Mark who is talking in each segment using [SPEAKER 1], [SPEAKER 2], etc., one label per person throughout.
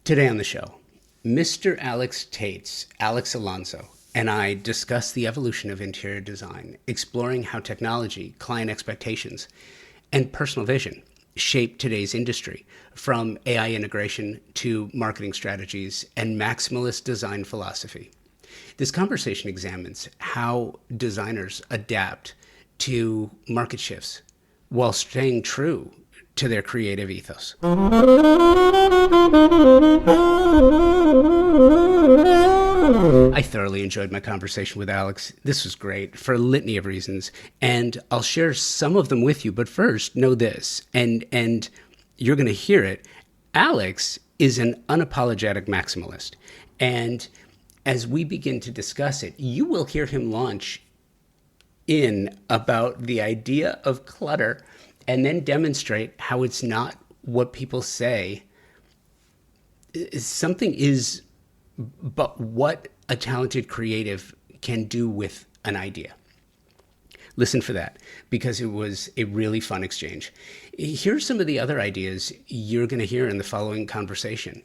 [SPEAKER 1] Today on the show, Mr. Alex Tate's Alex Alonso and I discuss the evolution of interior design, exploring how technology, client expectations, and personal vision shape today's industry, from AI integration to marketing strategies and maximalist design philosophy. This conversation examines how designers adapt to market shifts while staying true to their creative ethos. I thoroughly enjoyed my conversation with Alex. This was great for a litany of reasons, and I'll share some of them with you. But first, know this, and you're going to hear it. Alex is an unapologetic maximalist, and as we begin to discuss it, you will hear him launch in about the idea of clutter and then demonstrate how it's not what people say. Something is, but what a talented creative can do with an idea. Listen for that, because it was a really fun exchange. Here's some of the other ideas you're going to hear in the following conversation.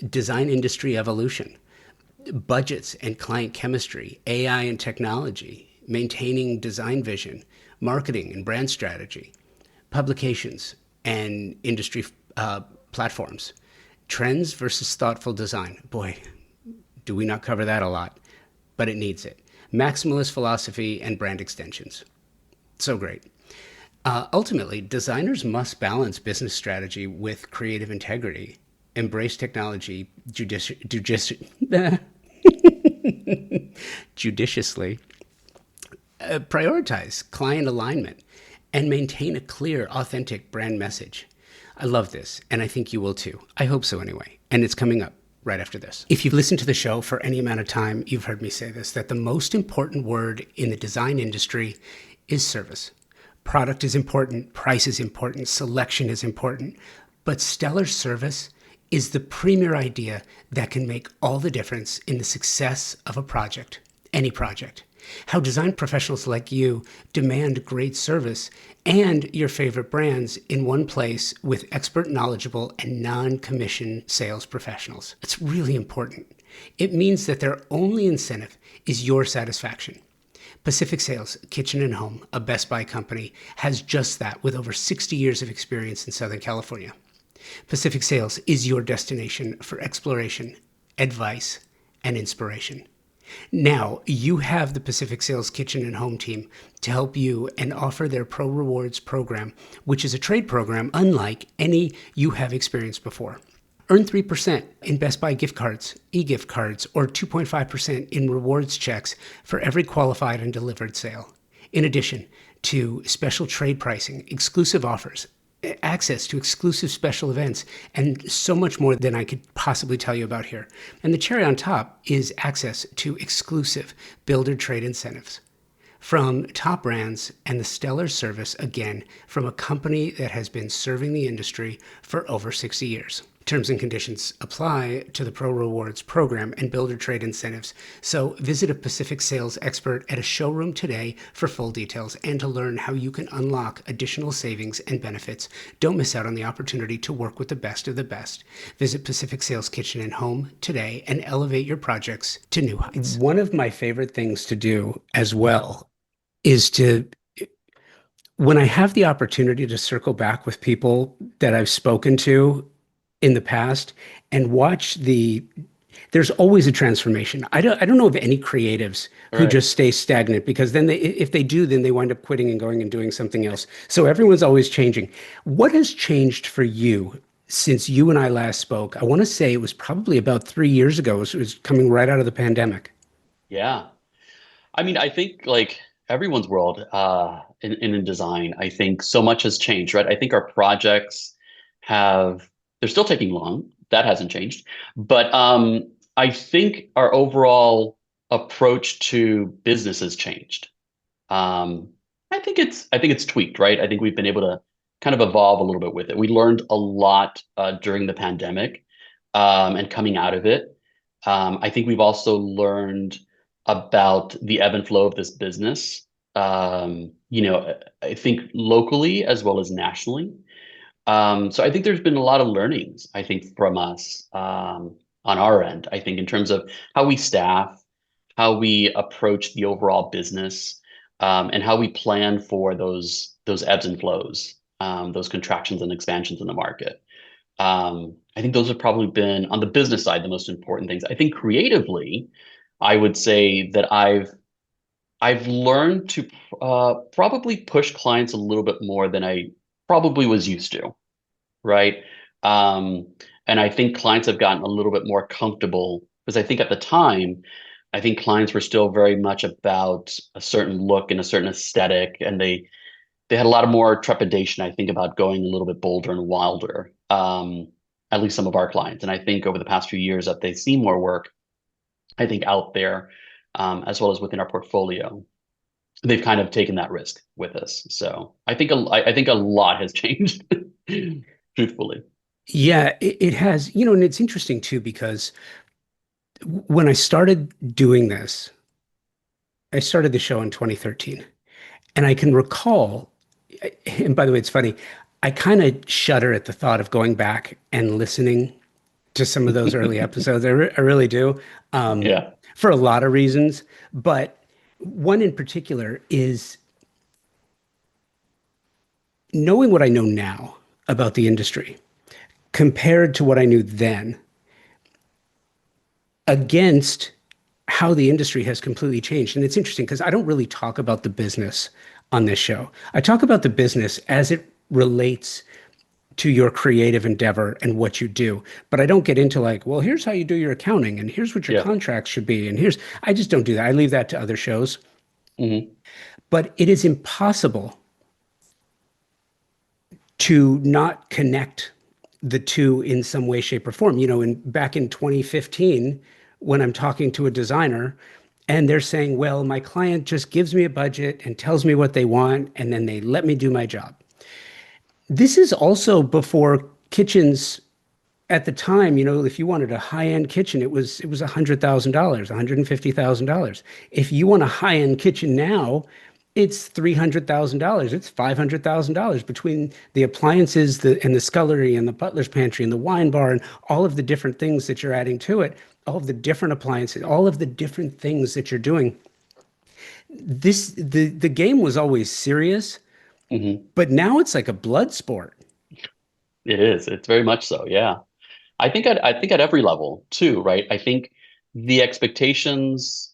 [SPEAKER 1] Design industry evolution, budgets and client chemistry, AI and technology, maintaining design vision, marketing and brand strategy, publications and industry platforms, trends versus thoughtful design. Boy, do we not cover that a lot, but it needs it. Maximalist philosophy and brand extensions. So great. Ultimately, designers must balance business strategy with creative integrity, embrace technology judiciously, prioritize client alignment, and maintain a clear, authentic brand message. I love this, and I think you will too. I hope so anyway, and it's coming up right after this. If you've listened to the show for any amount of time, you've heard me say this, that the most important word in the design industry is service. Product is important, price is important, selection is important, but stellar service is the premier idea that can make all the difference in the success of a project, any project. How design professionals like you demand great service and your favorite brands in one place with expert, knowledgeable, and non-commission sales professionals. It's really important. It means that their only incentive is your satisfaction. Pacific Sales, Kitchen and Home, a Best Buy company, has just that with over 60 years of experience in Southern California. Pacific Sales is your destination for exploration, advice, and inspiration. Now, you have the Pacific Sales Kitchen and Home team to help you and offer their Pro Rewards program, which is a trade program unlike any you have experienced before. Earn 3% in Best Buy gift cards, e-gift cards, or 2.5% in rewards checks for every qualified and delivered sale. In addition to special trade pricing, exclusive offers, access to exclusive special events, and so much more than I could possibly tell you about here. And the cherry on top is access to exclusive builder trade incentives from top brands and the stellar service, again, from a company that has been serving the industry for over 60 years. Terms and conditions apply to the Pro Rewards program and builder trade incentives. So visit a Pacific Sales expert at a showroom today for full details and to learn how you can unlock additional savings and benefits. Don't miss out on the opportunity to work with the best of the best. Visit Pacific Sales Kitchen and Home today and elevate your projects to new heights. One of my favorite things to do as well is when I have the opportunity to circle back with people that I've spoken to in the past and watch there's always a transformation. I don't know of any creatives who just stay stagnant, because then if they do, then they wind up quitting and going and doing something else. So everyone's always changing. What has changed for you since you and I last spoke? I want to say it was probably about 3 years ago. It was coming right out of the pandemic.
[SPEAKER 2] Yeah. I mean, I think like everyone's world in design, I think so much has changed, right? I think our projects they're still taking long. That hasn't changed. But I think our overall approach to business has changed. I think it's tweaked, right? I think we've been able to kind of evolve a little bit with it. We learned a lot during the pandemic and coming out of it. I think we've also learned about the ebb and flow of this business. I think locally as well as nationally. So I think there's been a lot of learnings, I think, from us on our end, I think, in terms of how we staff, how we approach the overall business, and how we plan for those ebbs and flows, those contractions and expansions in the market. I think those have probably been on the business side the most important things. I think creatively, I would say that I've learned to probably push clients a little bit more than I probably was used to, right? Um, and I think clients have gotten a little bit more comfortable because I think at the time, I think clients were still very much about a certain look and a certain aesthetic, and they had a lot of more trepidation, I think, about going a little bit bolder and wilder. At least some of our clients, and I think over the past few years that they've seen more work, I think, out there, as well as within our portfolio, they've kind of taken that risk with us. So I think a lot has changed, truthfully.
[SPEAKER 1] Yeah, it has, and it's interesting too, because when I started doing this, I started the show in 2013. And I can recall, and by the way, it's funny, I kind of shudder at the thought of going back and listening to some of those early episodes. I really do,
[SPEAKER 2] Yeah,
[SPEAKER 1] for a lot of reasons. But one in particular is knowing what I know now about the industry compared to what I knew then against how the industry has completely changed. And it's interesting because I don't really talk about the business on this show. I talk about the business as it relates to your creative endeavor and what you do. But I don't get into like, well, here's how you do your accounting and here's what your
[SPEAKER 2] yeah.
[SPEAKER 1] contracts should be. And I just don't do that. I leave that to other shows.
[SPEAKER 2] Hmm.
[SPEAKER 1] But it is impossible to not connect the two in some way, shape, or form. Back in 2015, when I'm talking to a designer and they're saying, well, my client just gives me a budget and tells me what they want, and then they let me do my job. This is also before kitchens at the time, if you wanted a high-end kitchen, it was $100,000, $150,000. If you want a high-end kitchen now, it's $300,000. It's $500,000 between the appliances, and the scullery and the butler's pantry and the wine bar and all of the different things that you're adding to it, all of the different appliances, all of the different things that you're doing. The game was always serious,
[SPEAKER 2] Hmm.
[SPEAKER 1] but now it's like a blood sport.
[SPEAKER 2] It is. It's very much so. Yeah. I think at every level too, right? I think the expectations.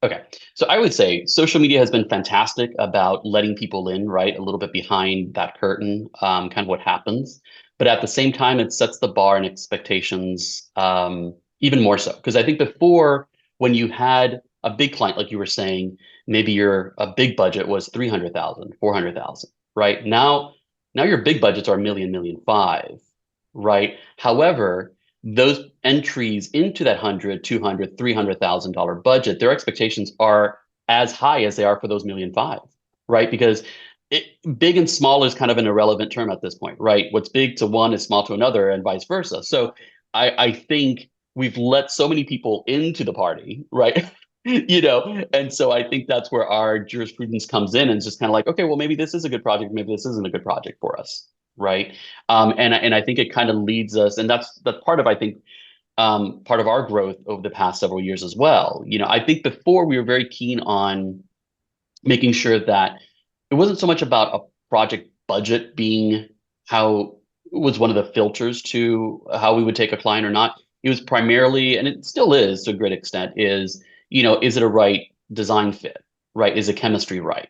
[SPEAKER 2] Okay. So I would say social media has been fantastic about letting people in, right? A little bit behind that curtain, kind of what happens. But at the same time, it sets the bar and expectations, even more so. Because I think before, when you had a big client, like you were saying, maybe your a big budget was 300,000, 400,000, right? Now your big budgets are a million, million five, right? However, those entries into that 100, 200, $300,000 budget, their expectations are as high as they are for those million five, right? Because it, big and small is kind of an irrelevant term at this point, right? What's big to one is small to another, and vice versa. So I think we've let so many people into the party, right? And so I think that's where our jurisprudence comes in, and it's just kind of like, okay, well, maybe this is a good project, maybe this isn't a good project for us, right? And I think it kind of leads us, and that's part of, I think, part of our growth over the past several years as well. I think before we were very keen on making sure that it wasn't so much about a project budget being how was one of the filters to how we would take a client or not. It was primarily, and it still is to a great extent, is it a right design fit, right? Is the chemistry right?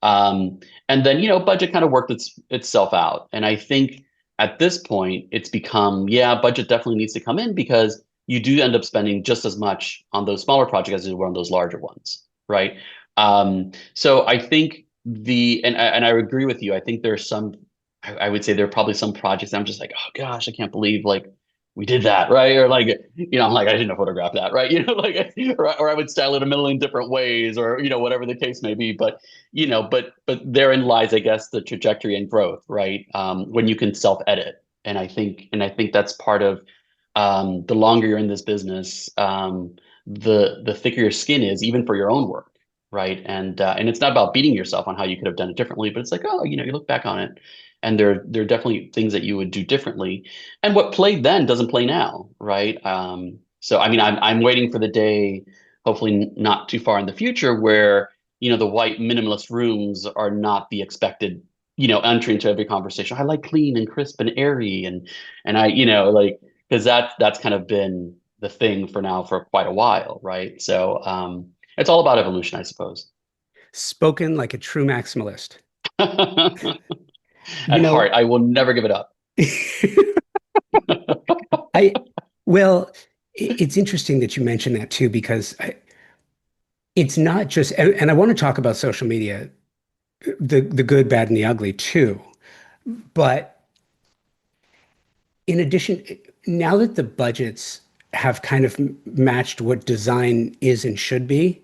[SPEAKER 2] And then, budget kind of worked itself out. And I think at this point, it's become, yeah, budget definitely needs to come in because you do end up spending just as much on those smaller projects as you were on those larger ones, right? So I think and I agree with you. I think there's some, I would say there are probably some projects that I'm just like, oh gosh, I can't believe like we did that, right? Or like, I'm like, I shouldn't have photographed that, right? Like, or I would style it a million different ways, or whatever the case may be. But therein lies, I guess, the trajectory and growth, right? When you can self-edit, and I think that's part of the longer you're in this business, the thicker your skin is, even for your own work, right? And it's not about beating yourself on how you could have done it differently, but it's like, oh, you look back on it, And there are definitely things that you would do differently. And what played then doesn't play now, right? So I mean, I'm waiting for the day, hopefully not too far in the future, where the white minimalist rooms are not the expected entry into every conversation. I like clean and crisp and airy, and I like, because that's kind of been the thing for now for quite a while, right? So it's all about evolution, I suppose.
[SPEAKER 1] Spoken like a true maximalist. You
[SPEAKER 2] At
[SPEAKER 1] know,
[SPEAKER 2] heart, I will never give it up.
[SPEAKER 1] I, well, it's interesting that you mentioned that too, because it's not just, and I want to talk about social media, the good, bad, and the ugly too. But in addition, now that the budgets have kind of matched what design is and should be,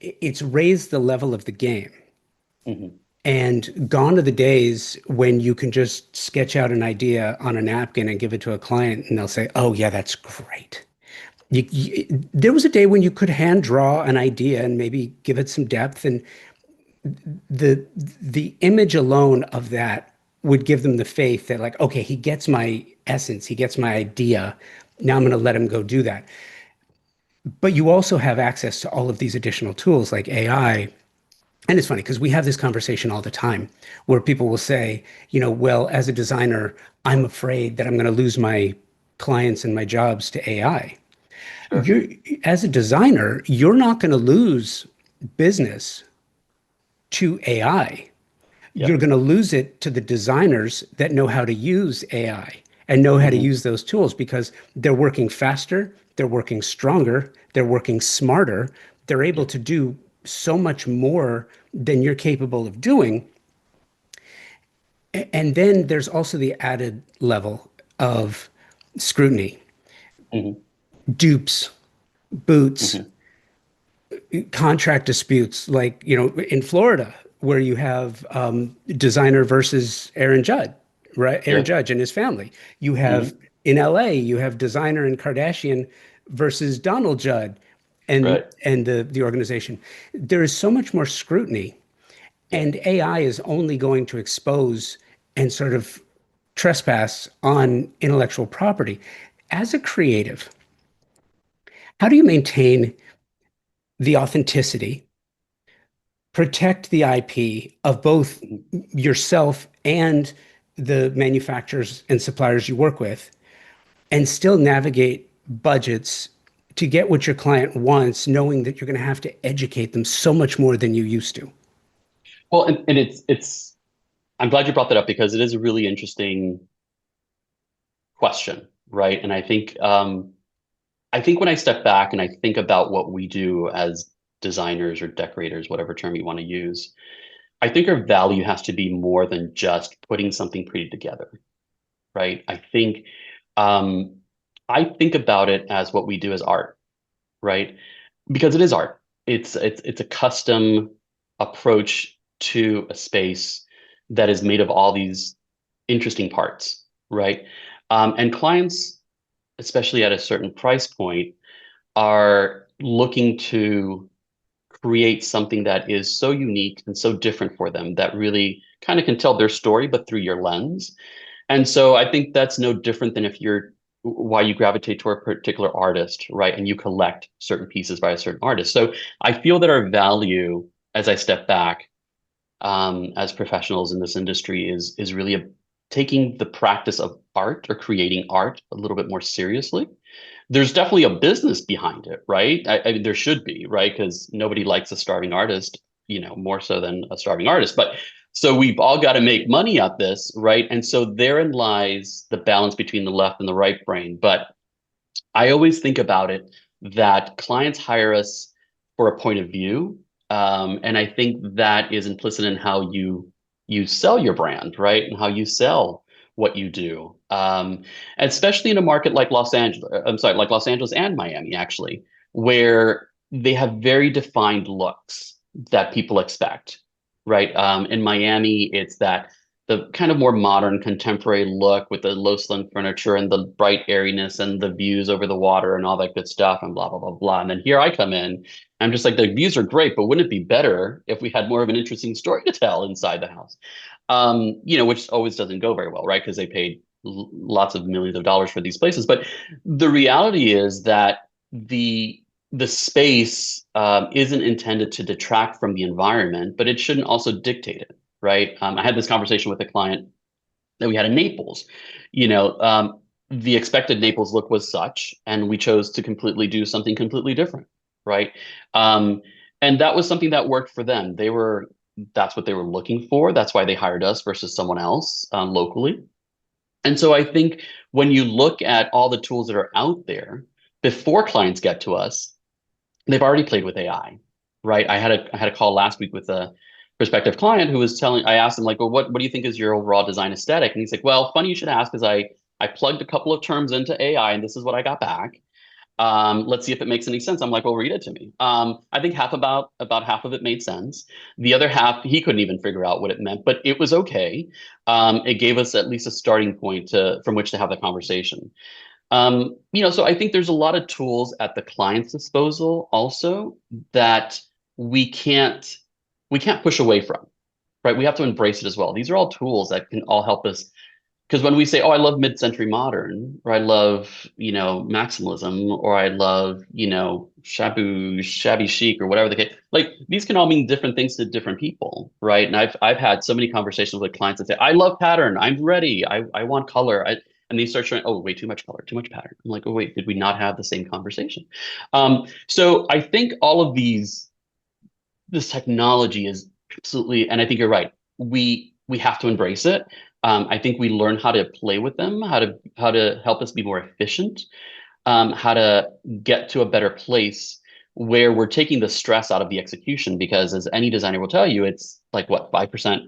[SPEAKER 1] it's raised the level of the game.
[SPEAKER 2] Mhm.
[SPEAKER 1] And gone are the days when you can just sketch out an idea on a napkin and give it to a client, and they'll say, "Oh, yeah, that's great." There was a day when you could hand draw an idea and maybe give it some depth, and the the image alone of that would give them the faith that, like, okay, he gets my essence, he gets my idea. Now I'm going to let him go do that. But you also have access to all of these additional tools like AI. And it's funny because we have this conversation all the time where people will say, well, as a designer, I'm afraid that I'm going to lose my clients and my jobs to AI.
[SPEAKER 2] Sure.
[SPEAKER 1] You're, as a designer, you're not going to lose business to AI. You're
[SPEAKER 2] Yep.
[SPEAKER 1] going to lose it to the designers that know how to use AI and know how to
[SPEAKER 2] Hmm.
[SPEAKER 1] use those tools because they're working faster, they're working stronger, they're working smarter, they're able
[SPEAKER 2] Yep.
[SPEAKER 1] to do so much more than you're capable of doing. And then there's also the added level of scrutiny,
[SPEAKER 2] Hmm.
[SPEAKER 1] dupes, boots,
[SPEAKER 2] Hmm.
[SPEAKER 1] contract disputes, like, in Florida, where you have designer versus Aaron Judd, right? Aaron
[SPEAKER 2] Yep.
[SPEAKER 1] Judge and his family. You have
[SPEAKER 2] Hmm.
[SPEAKER 1] in LA, you have designer and Kardashian versus Donald Judd
[SPEAKER 2] Right.
[SPEAKER 1] and the organization. There is so much more scrutiny,
[SPEAKER 2] Yep.
[SPEAKER 1] and AI is only going to expose and sort of trespass on intellectual property. As a creative, how do you maintain the authenticity, protect the IP of both
[SPEAKER 2] Mhm.
[SPEAKER 1] yourself and the manufacturers and suppliers you work with, and still navigate budgets to get what your client wants, knowing that you're going to have to educate them so much more than you used to?
[SPEAKER 2] Well, and it's I'm glad you brought that up because it is a really interesting question, right? And I think when I step back and I think about what we do as designers or decorators, whatever term you want to use, I think our value has to be more than just putting something pretty together, right? Um, I think about it as what we do as art, right? Because it is art. It's a custom approach to a space that is made of all these interesting parts, right? And clients, especially at a certain price point, are looking to create something that is so unique and so different for them that really kind of can tell their story, but through your lens. And so I think that's no different than if you're why you gravitate toward a particular artist, right? And you collect certain pieces by a certain artist. So I feel that our value, as I step back, as professionals in this industry, is really taking the practice of art or creating art a little bit more seriously. There's definitely a business behind it, right? I there should be, right? Because nobody likes a starving artist, more so than a starving artist. But so we've all got to make money at this, right? And so therein lies the balance between the left and the right brain. But I always think about it that clients hire us for a point of view, and I think that is implicit in how you sell your brand, right, and how you sell what you do, especially in a market like Los Angeles. I'm sorry, like Los Angeles and Miami, actually, where they have very defined looks that people expect, right? In Miami, it's that the kind of more modern contemporary look with the low slung furniture and the bright airiness and the views over the water and all that good stuff and blah blah blah blah. And then here I come in, I'm just like, the views are great, but wouldn't it be better if we had more of an interesting story to tell inside the house? which always doesn't go very well, right? Because they paid lots of millions of dollars for these places. But the reality is that the space isn't intended to detract from the environment, but it shouldn't also dictate it, right? I had this conversation with a client that we had in Naples. You know, the expected Naples look was such, and we chose to completely do something completely different, right? Um, and that was something that worked for them. That's what they were looking for. That's why they hired us versus someone else locally. And so I think when you look at all the tools that are out there before clients get to us, they've already played with AI, right? I had a call last week with a prospective client who was telling. I asked him like, well, what do you think is your overall design aesthetic? And he's like, well, funny you should ask, because I plugged a couple of terms into AI and this is what I got back. Let's see if it makes any sense. I'm like, well, read it to me. I think about half of it made sense. The other half, he couldn't even figure out what it meant, but it was okay. It gave us at least a starting point from which to have the conversation. So I think there's a lot of tools at the client's disposal also that we can't we can't push away from, right? We have to embrace it as well. These are all tools that can all help us, because when we say, oh, I love mid-century modern, or I love, maximalism, or I love, shabby chic, or whatever the case, like these can all mean different things to different people, right? And I've had so many conversations with clients that say, I love pattern, I'm ready, I want color. And they start showing, oh, wait, too much color, too much pattern. I'm like, oh, wait, did we not have the same conversation? So I think all of this technology is absolutely, and I think you're right. We have to embrace it. I think we learn how to play with them, how to help us be more efficient, how to get to a better place where we're taking the stress out of the execution. Because as any designer will tell you, it's like what, 5%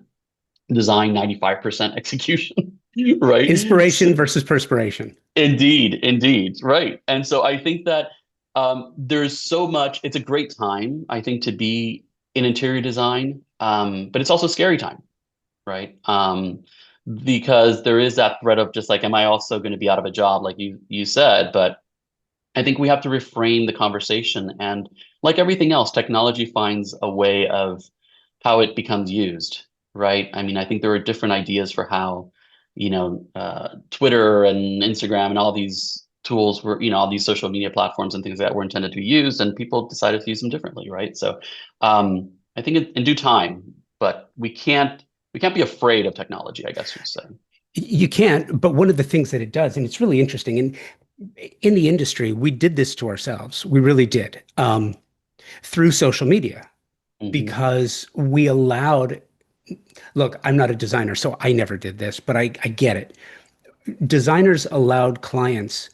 [SPEAKER 2] design, 95% execution, right?
[SPEAKER 1] Inspiration versus perspiration.
[SPEAKER 2] Indeed, indeed, right. And so I think that there's so much. It's a great time, I think, to be in interior design, but it's also a scary time, right? Because there is that threat of just like, am I also going to be out of a job, like you said? But I think we have to reframe the conversation, and like everything else, technology finds a way of how it becomes used, right? I mean, I think there are different ideas for how, Twitter and Instagram and all these tools were, all these social media platforms and things that were intended to be used, and people decided to use them differently, right? So, I think in due time, but we can't be afraid of technology, I guess you'd say.
[SPEAKER 1] You can't, but one of the things that it does, and it's really interesting, and in the industry, we did this to ourselves. We really did, through social media,
[SPEAKER 2] Hmm.
[SPEAKER 1] because we allowed, look, I'm not a designer, so I never did this, but I get it. Designers allowed clients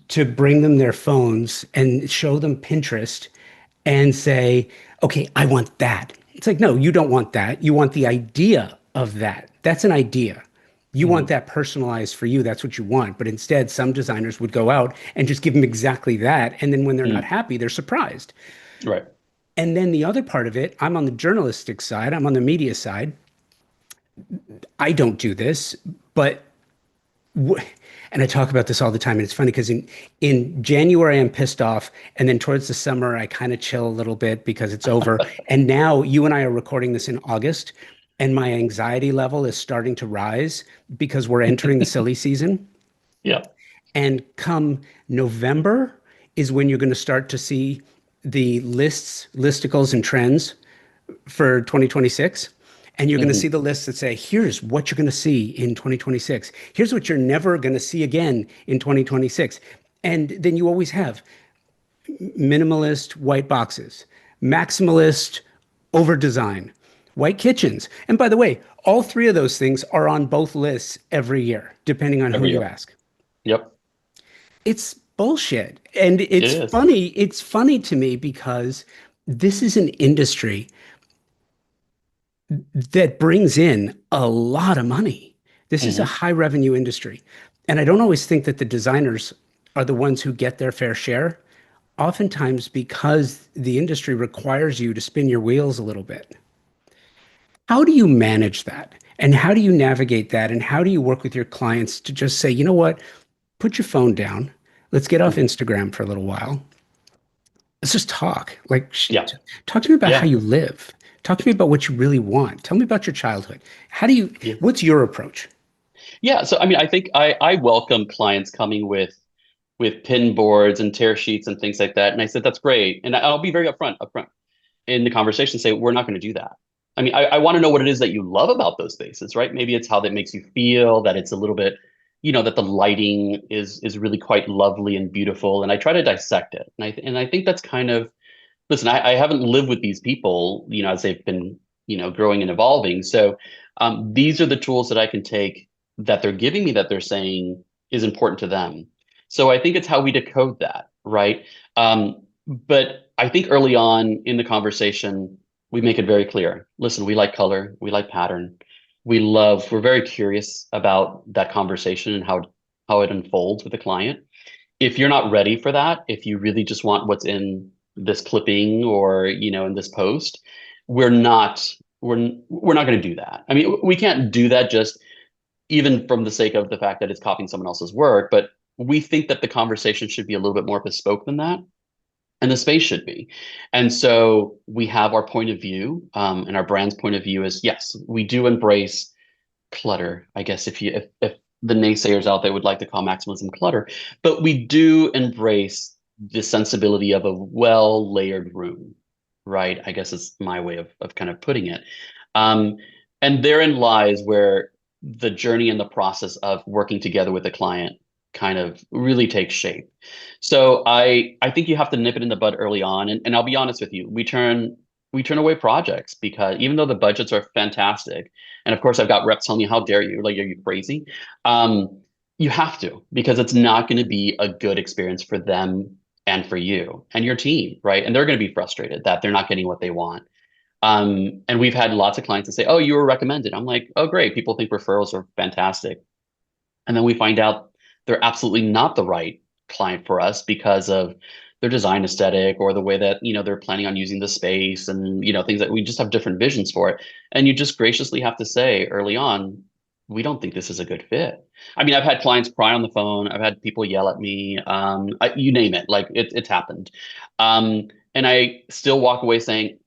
[SPEAKER 1] to bring them their phones and show them Pinterest and say, okay, I want that. It's like, no, you don't want that. You want the idea of that. That's an idea. You want
[SPEAKER 2] Hmm.
[SPEAKER 1] that personalized for you. That's what you want. But instead, some designers would go out and just give them exactly that. And then when they're not
[SPEAKER 2] Hmm.
[SPEAKER 1] happy, they're surprised.
[SPEAKER 2] Right.
[SPEAKER 1] And then the other part of it, I'm on the journalistic side, I'm on the media side. I don't do this, but and I talk about this all the time, and it's funny because in January I'm pissed off, and then towards the summer I kind of chill a little bit because it's over. And now you and I are recording this in August, and my anxiety level is starting to rise because we're entering the silly season.
[SPEAKER 2] Yeah.
[SPEAKER 1] And come November is when you're going to start to see the listicles, and trends for 2026. And you're going to see
[SPEAKER 2] Hmm.
[SPEAKER 1] the lists that say, here's what you're going to see in 2026. Here's what you're never going to see again in 2026. And then you always have minimalist white boxes, maximalist over design, white kitchens. And by the way, all three of those things are on both lists every year, depending on who
[SPEAKER 2] Every
[SPEAKER 1] you
[SPEAKER 2] year.
[SPEAKER 1] ask.
[SPEAKER 2] Yep.
[SPEAKER 1] It's bullshit. And
[SPEAKER 2] It
[SPEAKER 1] it's
[SPEAKER 2] is.
[SPEAKER 1] funny. It's funny to me because this is an industry that brings in a lot of money. This is a
[SPEAKER 2] Hmm.
[SPEAKER 1] high revenue industry. And I don't always think that the designers are the ones who get their fair share. Oftentimes, because the industry requires you to spin your wheels a little bit. How do you manage that? And how do you navigate that? And how do you work with your clients to just say, you know what, put your phone down. Let's get off
[SPEAKER 2] Hmm.
[SPEAKER 1] Instagram for a little while. Let's just talk. Like,
[SPEAKER 2] Yeah.
[SPEAKER 1] talk to me about how
[SPEAKER 2] Yeah.
[SPEAKER 1] you live. Talk to me about what you really want. Tell me about your childhood.
[SPEAKER 2] Yeah.
[SPEAKER 1] What's your approach?
[SPEAKER 2] Yeah. So, I mean, I think I welcome clients coming with pin boards and tear sheets and things like that. And I said, that's great. And I'll be very upfront in the conversation, say, we're not going to do that. I mean, I want to know what it is that you love about those spaces, right? Maybe it's how that makes you feel, that it's a little bit, that the lighting is really quite lovely and beautiful. And I try to dissect it. And I think that's kind of, listen, I haven't lived with these people, as they've been, growing and evolving. So these are the tools that I can take that they're giving me that they're saying is important to them. So I think it's how we decode that, right? But I think early on in the conversation, we make it very clear. Listen, we like color, we like pattern, we're very curious about that conversation and how it unfolds with the client. If you're not ready for that, if you really just want what's in this clipping or in this post, we're not we're not going to do that. I mean, we can't do that just even from the sake of the fact that it's copying someone else's work, but we think that the conversation should be a little bit more bespoke than that, and the space should be. And so we have our point of view, and our brand's point of view is, yes, we do embrace clutter. I guess if the naysayers out there would like to call maximalism clutter, but we do embrace the sensibility of a well layered room, right? I guess is my way of kind of putting it. Um, and therein lies where the journey and the process of working together with the client kind of really takes shape. So I think you have to nip it in the bud early on. And I'll be honest with you, we turn away projects because even though the budgets are fantastic, and of course I've got reps telling me, how dare you? Like, are you crazy? You have to, because it's not going to be a good experience for them and for you and your team, right? And they're going to be frustrated that they're not getting what they want. And we've had lots of clients that say, oh, you were recommended. I'm like, oh, great. People think referrals are fantastic. And then we find out they're absolutely not the right client for us because of their design aesthetic or the way that, they're planning on using the space and, things that we just have different visions for it. And you just graciously have to say early on, we don't think this is a good fit. I mean, I've had clients cry on the phone. I've had people yell at me. You name it, like it's happened. And I still walk away saying,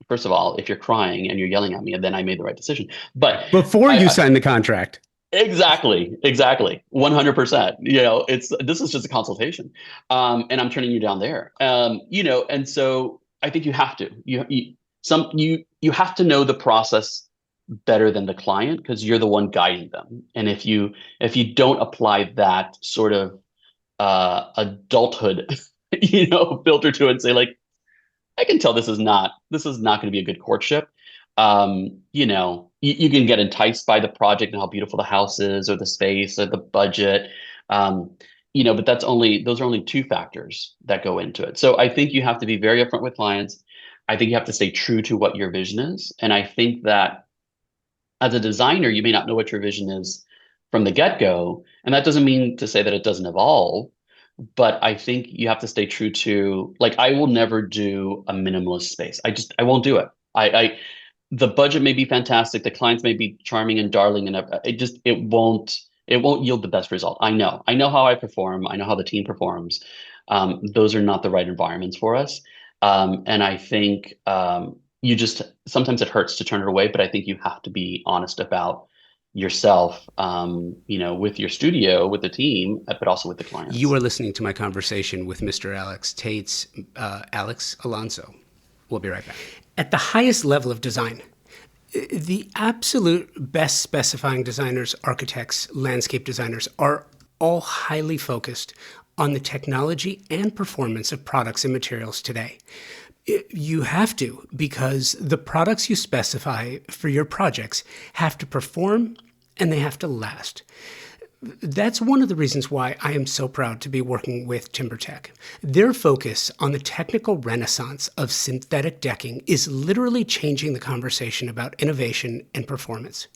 [SPEAKER 2] first of all, if you're crying and you're yelling at me, then I made the right decision. But
[SPEAKER 1] Before you sign the contract.
[SPEAKER 2] Exactly. 100%. This is just a consultation. And I'm turning you down there. And so I think you have to, you have to know the process better than the client because you're the one guiding them. And if you don't apply that sort of adulthood, filter to it and say, like, I can tell this is not going to be a good courtship. You can get enticed by the project and how beautiful the house is or the space or the budget. But those are only two factors that go into it. So I think you have to be very upfront with clients. I think you have to stay true to what your vision is. And I think that as a designer, you may not know what your vision is from the get-go. And that doesn't mean to say that it doesn't evolve. But I think you have to stay true to, like, I will never do a minimalist space. I won't do it. The budget may be fantastic, the clients may be charming and darling, and it won't yield the best result. I know how I perform. I know how the team performs. Those are not the right environments for us. And I think sometimes it hurts to turn it away, but I think you have to be honest about yourself, with your studio, with the team, but also with the clients.
[SPEAKER 1] You are listening to my conversation with Mr. Alex Tate's Alex Alonso. We'll be right back. At the highest level of design, the absolute best specifying designers, architects, landscape designers are all highly focused on the technology and performance of products and materials today. You have to, because the products you specify for your projects have to perform and they have to last. That's one of the reasons why I am so proud to be working with TimberTech. Their focus on the technical renaissance of synthetic decking is literally changing the conversation about innovation and performance.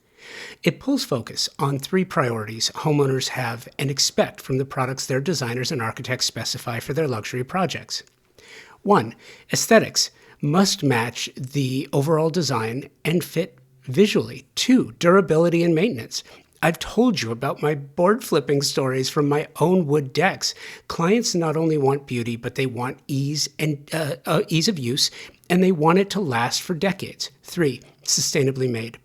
[SPEAKER 1] It pulls focus on three priorities homeowners have and expect from the products their designers and architects specify for their luxury projects. 1. Aesthetics must match the overall design and fit visually. 2. Durability and maintenance. I've told you about my board flipping stories from my own wood decks. Clients not only want beauty, but they want ease of use, and they want it to last for decades. 3, sustainably made.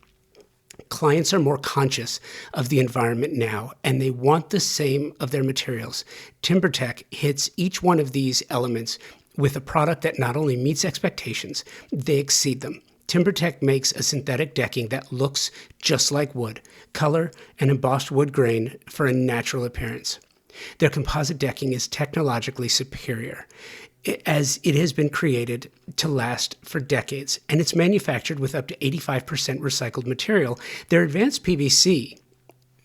[SPEAKER 1] Clients are more conscious of the environment now, and they want the same of their materials. TimberTech hits each one of these elements with a product that not only meets expectations, they exceed them. TimberTech makes a synthetic decking that looks just like wood, color and embossed wood grain for a natural appearance. Their composite decking is technologically superior, as it has been created to last for decades, and it's manufactured with up to 85% recycled material. Their advanced PVC,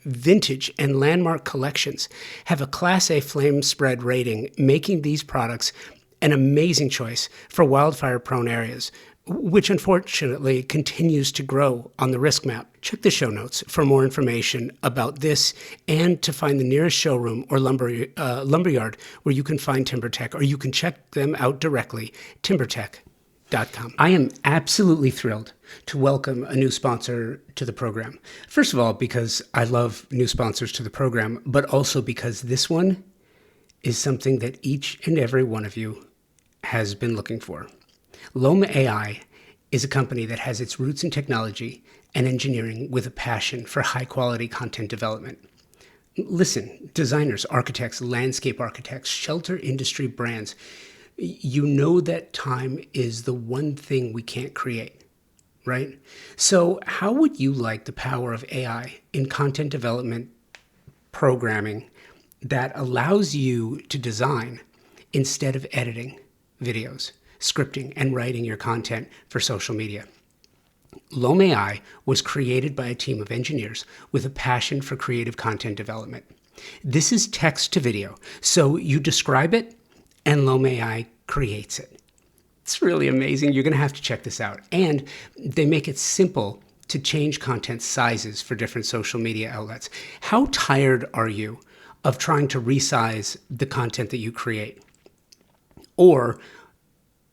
[SPEAKER 1] vintage, and landmark collections have a Class A flame spread rating, making these products an amazing choice for wildfire-prone areas, which unfortunately continues to grow on the risk map. Check the show notes for more information about this and to find the nearest showroom or lumberyard where you can find TimberTech, or you can check them out directly, timbertech.com. I am absolutely thrilled to welcome a new sponsor to the program. First of all, because I love new sponsors to the program, but also because this one is something that each and every one of you has been looking for. Loam AI is a company that has its roots in technology and engineering with a passion for high-quality content development. Listen, designers, architects, landscape architects, shelter industry brands, you know that time is the one thing we can't create, right? So how would you like the power of AI in content development programming that allows you to design instead of editing videos, scripting, and writing your content for social media? Loam AI was created by a team of engineers with a passion for creative content development. This is text to video, so you describe it and Loam AI creates it. It's really amazing. You're going to have to check this out. And they make it simple to change content sizes for different social media outlets. How tired are you of trying to resize the content that you create, or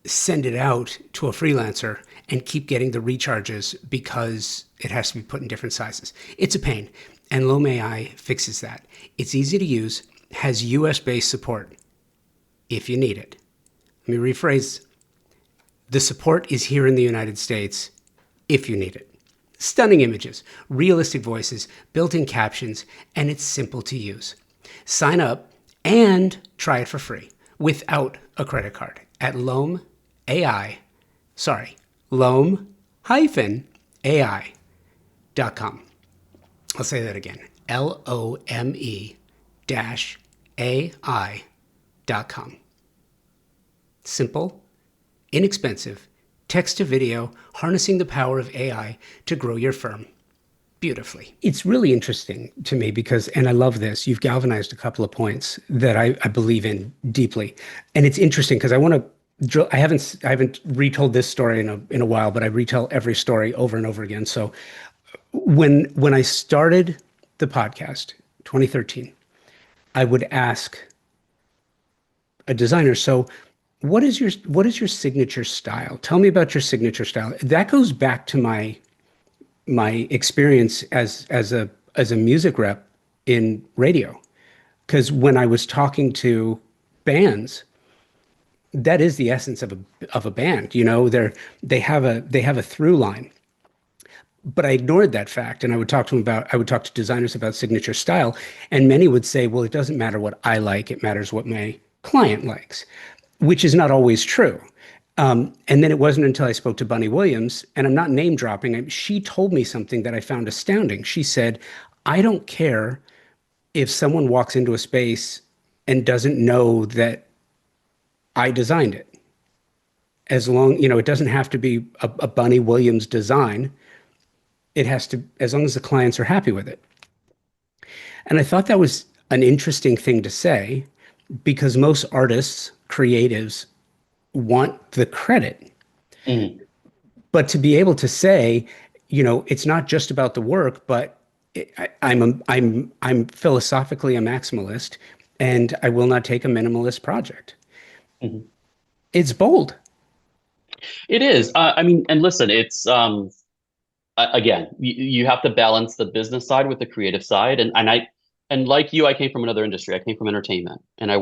[SPEAKER 1] send it out to a freelancer and keep getting the recharges because it has to be put in different sizes? It's a pain, and Loam AI fixes that. It's easy to use, has US-based support if you need it. Let me rephrase. The support is here in the United States if you need it. Stunning images, realistic voices, built-in captions, and it's simple to use. Sign up and try it for free without a credit card at loam-ai.com. I'll say that again, LOME-AI.com. Simple, inexpensive, text to video, harnessing the power of AI to grow your firm beautifully. It's really interesting to me because, and I love this, you've galvanized a couple of points that I believe in deeply. And it's interesting because I haven't retold this story in a while, but I retell every story over and over again. So when I started the podcast, 2013, I would ask a designer, so what is your signature style? Tell me about your signature style. That goes back to my experience as a music rep in radio. Because when I was talking to bands, that is the essence of a band. You know, they have a through line. But I ignored that fact, and I would talk to designers about signature style, and many would say, well, it doesn't matter what I like, it matters what my client likes, which is not always true. And then it wasn't until I spoke to Bunny Williams, and I'm not name dropping, she told me something that I found astounding. She said, I don't care if someone walks into a space and doesn't know that I designed it. As long, it doesn't have to be a Bunny Williams design. It has to, as long as the clients are happy with it. And I thought that was an interesting thing to say, because most artists, creatives, want the credit.
[SPEAKER 2] Mm.
[SPEAKER 1] But to be able to say, it's not just about the work, but I'm philosophically a maximalist, and I will not take a minimalist project.
[SPEAKER 2] Mm-hmm.
[SPEAKER 1] It's bold.
[SPEAKER 2] It is. I mean, and listen, it's again, you have to balance the business side with the creative side. And like you, I came from another industry. I came from entertainment, and I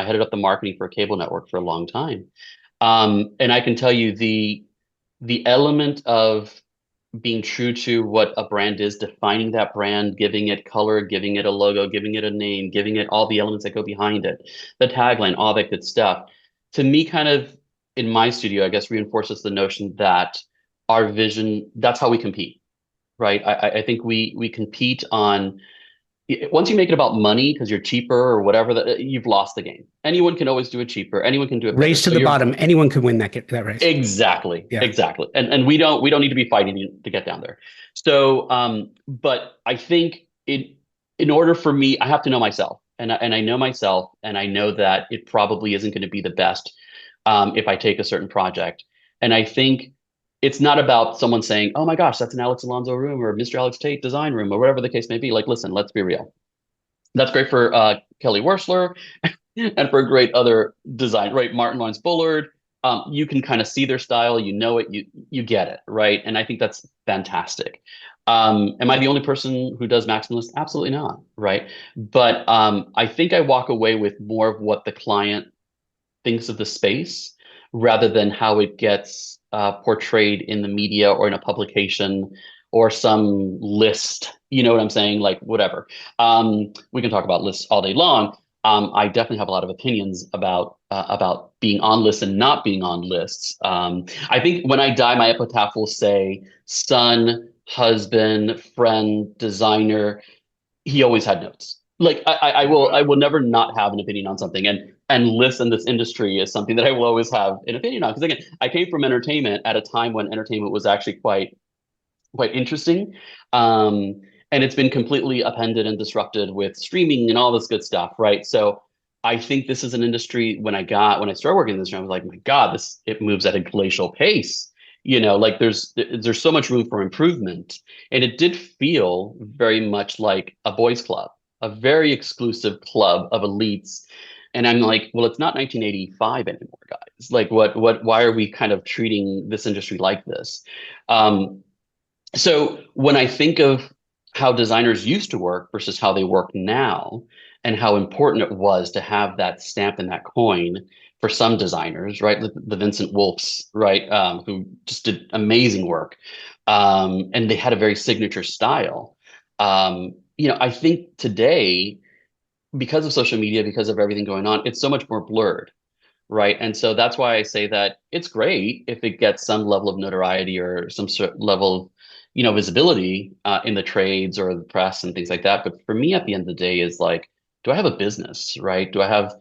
[SPEAKER 2] headed up the marketing for a cable network for a long time. And I can tell you the element of being true to what a brand is, defining that brand, giving it color, giving it a logo, giving it a name, giving it all the elements that go behind it, the tagline, all that good stuff. To me, kind of in my studio, I guess reinforces the notion that our vision, that's how we compete, right? I think we compete on once you make it about money because you're cheaper or whatever, that you've lost the game. Anyone can always do it cheaper. Anyone can do it better.
[SPEAKER 1] Race to
[SPEAKER 2] So
[SPEAKER 1] the
[SPEAKER 2] you're
[SPEAKER 1] bottom. Anyone can win that race.
[SPEAKER 2] exactly,
[SPEAKER 1] Yeah.
[SPEAKER 2] exactly. And we don't need to be fighting to get down there. So but I think in order for me, I have to know myself. And I know myself, and I know that it probably isn't going to be the best if I take a certain project. And I think it's not about someone saying, "Oh my gosh, that's an Alex Alonso room or Mr. Alex Tate design room," or whatever the case may be. Like, listen, let's be real. That's great for Kelly Wearstler and for a great other design, right? Martin Lawrence Bullard. You can kind of see their style, you know it, you get it, right? And I think that's fantastic. Am I the only person who does maximalist? Absolutely not, right? But I think I walk away with more of what the client thinks of the space rather than how it gets portrayed in the media or in a publication or some list. You know what I'm saying? Like whatever. We can talk about lists all day long. I definitely have a lot of opinions about being on lists and not being on lists. I think when I die, my epitaph will say son, husband, friend, designer. He always had notes. Like I will never not have an opinion on something. And listen, this industry is something that I will always have an opinion on. Because again, I came from entertainment at a time when entertainment was actually quite interesting. Um, and it's been completely upended and disrupted with streaming and all this good stuff, right? So I think this is an industry when I started working in this industry, I was like, my God, this it moves at a glacial pace. Like there's so much room for improvement. And it did feel very much like a boys' club, a very exclusive club of elites. And I'm like, well, it's not 1985 anymore, guys. Like why are we kind of treating this industry like this? Um, so when I think of how designers used to work versus how they work now, and how important it was to have that stamp and that coin for some designers, right? The Vincent Wolfs, right, who just did amazing work, and they had a very signature style. I think today, because of social media, because of everything going on, it's so much more blurred, right? And so that's why I say that it's great if it gets some level of notoriety or some sort level of, visibility in the trades or the press and things like that. But for me, at the end of the day, is like, do I have a business, right? Do I have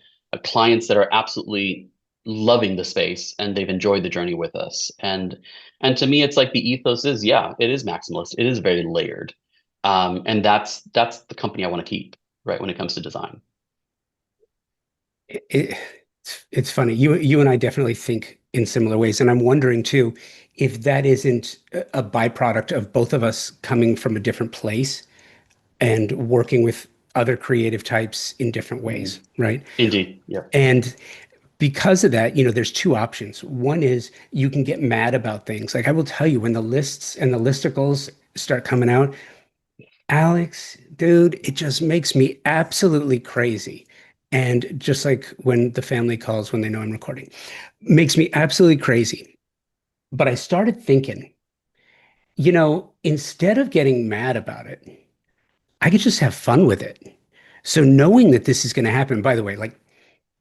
[SPEAKER 2] clients that are absolutely loving the space and they've enjoyed the journey with us? And to me, it's like the ethos is, yeah, it is maximalist. It is very layered, and that's the company I want to keep, right? When it comes to design.
[SPEAKER 1] It, it's funny. You and I definitely think in similar ways, and I'm wondering too if that isn't a byproduct of both of us coming from a different place and working with other creative types in different
[SPEAKER 2] Mhm.
[SPEAKER 1] ways, right?
[SPEAKER 2] Indeed, yeah.
[SPEAKER 1] And because of that, there's two options. One is you can get mad about things. Like I will tell you, when the lists and the listicles start coming out, Alex, dude, it just makes me absolutely crazy. And just like when the family calls when they know I'm recording, makes me absolutely crazy. But I started thinking, instead of getting mad about it, I could just have fun with it. So knowing that this is going to happen, by the way, like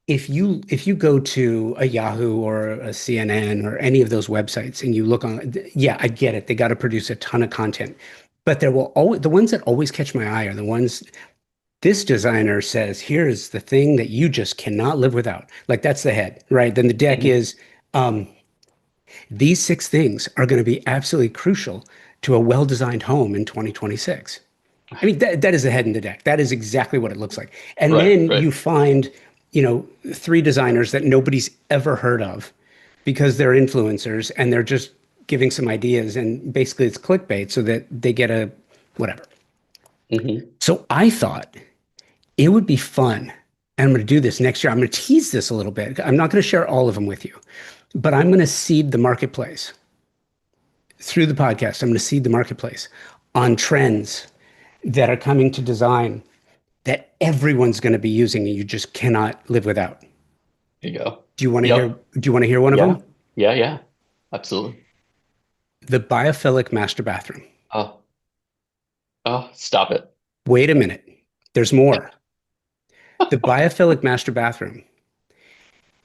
[SPEAKER 1] if you go to a Yahoo or a CNN or any of those websites and you look on, yeah, I get it. They got to produce a ton of content, but there will always the ones that always catch my eye are the ones this designer says, here's the thing that you just cannot live without. Like that's the head, right? Then the deck
[SPEAKER 2] Mhm.
[SPEAKER 1] is these six things are going to be absolutely crucial to a well-designed home in 2026. I mean, that is the head in the deck. That is exactly what it looks like. And
[SPEAKER 2] Right,
[SPEAKER 1] then
[SPEAKER 2] right.
[SPEAKER 1] you find, three designers that nobody's ever heard of because they're influencers and they're just giving some ideas and basically it's clickbait so that they get a whatever.
[SPEAKER 2] Hmm.
[SPEAKER 1] So I thought it would be fun. And I'm going to do this next year. I'm going to tease this a little bit. I'm not going to share all of them with you, but I'm going to seed the marketplace through the podcast, I'm going to seed the marketplace on trends that are coming to design that everyone's going to be using and you just cannot live without.
[SPEAKER 2] There you go.
[SPEAKER 1] Do you want to hear?
[SPEAKER 2] Yep.
[SPEAKER 1] Do you want to hear one of
[SPEAKER 2] Yeah.
[SPEAKER 1] them?
[SPEAKER 2] Yeah. Yeah. Absolutely.
[SPEAKER 1] The biophilic master bathroom.
[SPEAKER 2] Oh, oh, stop it.
[SPEAKER 1] Wait a minute. There's more. The biophilic master bathroom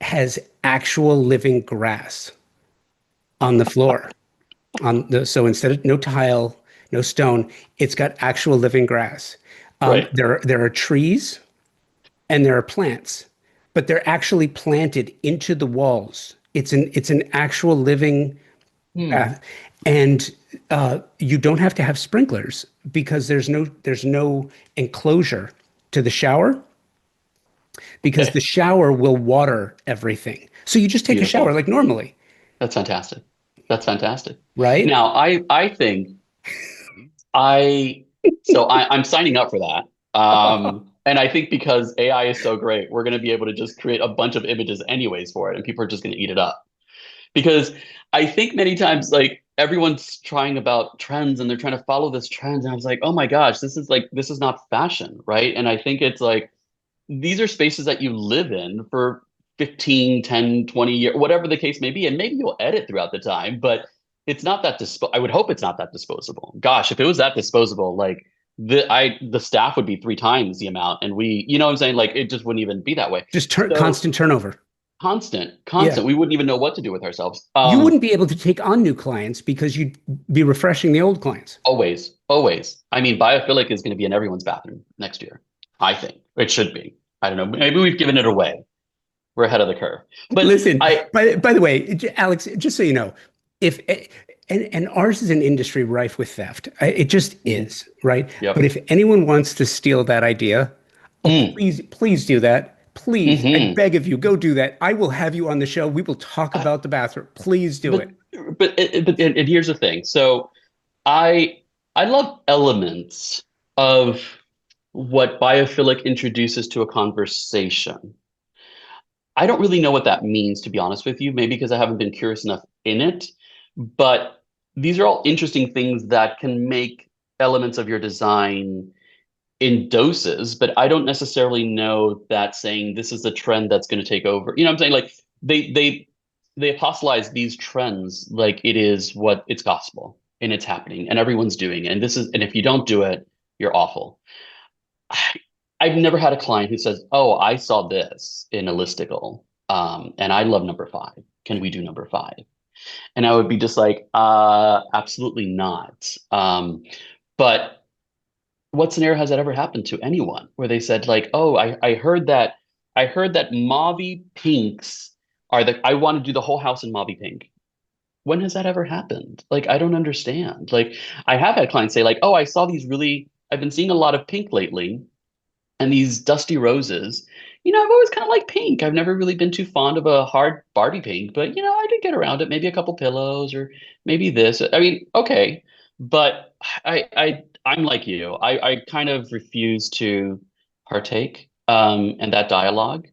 [SPEAKER 1] has actual living grass on the floor. So instead of no tile, no stone, it's got actual living grass.
[SPEAKER 2] Right.
[SPEAKER 1] There are trees and there are plants, but they're actually planted into the walls. It's an actual living
[SPEAKER 2] Hmm.
[SPEAKER 1] bath, and you don't have to have sprinklers because there's no enclosure to the shower because the
[SPEAKER 2] Okay.
[SPEAKER 1] shower will water everything. So you just take a shower
[SPEAKER 2] Beautiful.
[SPEAKER 1] like normally,
[SPEAKER 2] That's fantastic. That's fantastic.
[SPEAKER 1] right?
[SPEAKER 2] Now, I think I I'm signing up for that. And I think because AI is so great, we're going to be able to just create a bunch of images anyways for it, and people are just going to eat it up. Because I think many times like everyone's trying about trends and they're trying to follow this trend, and I was like, oh my gosh, this is not fashion, right? And I think it's like these are spaces that you live in for 15, 10, 20 years, whatever the case may be. And maybe you'll edit throughout the time, but it's not that I would hope it's not that disposable. Gosh, if it was that disposable, like the staff would be three times the amount. And you know what I'm saying? Like it just wouldn't even be that way.
[SPEAKER 1] Just
[SPEAKER 2] So
[SPEAKER 1] constant turnover.
[SPEAKER 2] constant.
[SPEAKER 1] Yeah.
[SPEAKER 2] We wouldn't even know what to do with ourselves.
[SPEAKER 1] You wouldn't be able to take on new clients because you'd be refreshing the old clients.
[SPEAKER 2] Always, always. I mean, biophilic is going to be in everyone's bathroom next year. I think it should be. I don't know. Maybe we've given it away. We're ahead of the curve. But
[SPEAKER 1] Listen,
[SPEAKER 2] I,
[SPEAKER 1] by the way, Alex, just so you know, if and ours is an industry rife with theft. It just
[SPEAKER 2] mhm,
[SPEAKER 1] is, right? But
[SPEAKER 2] yep.
[SPEAKER 1] if anyone wants to steal that idea, oh,
[SPEAKER 2] Mm,
[SPEAKER 1] please do that. Please, I
[SPEAKER 2] hmm
[SPEAKER 1] beg of you, go do that. I will have you on the show. We will talk about the bathroom. Please do
[SPEAKER 2] but
[SPEAKER 1] it.
[SPEAKER 2] and here's the thing. So I I love elements of what biophilic introduces to a conversation. I don't really know what that means, to be honest with you, maybe because I haven't been curious enough in it. But these are all interesting things that can make elements of your design in doses, but I don't necessarily know that saying this is the trend that's going to take over. You know what I'm saying? Like they apostolize these trends like it is what it's gospel and it's happening and everyone's doing it. And if you don't do it, you're awful. I, I've never had a client who says, "Oh, I saw this in a listicle, and I love number five. Can we do number five?" And I would be just like, absolutely not. But what scenario has that ever happened to anyone where they said like, "Oh, I heard that mauvey pinks are I want to do the whole house in mauvey pink." When has that ever happened? Like, I don't understand. Like, I have had clients say like, "Oh, I've been seeing a lot of pink lately and these dusty roses. You know, I've always kind of liked pink. I've never really been too fond of a hard Barbie pink, but you know, I did get around it. Maybe a couple pillows or maybe this. I mean, okay, but I'm like you. I kind of refuse to partake in that dialogue.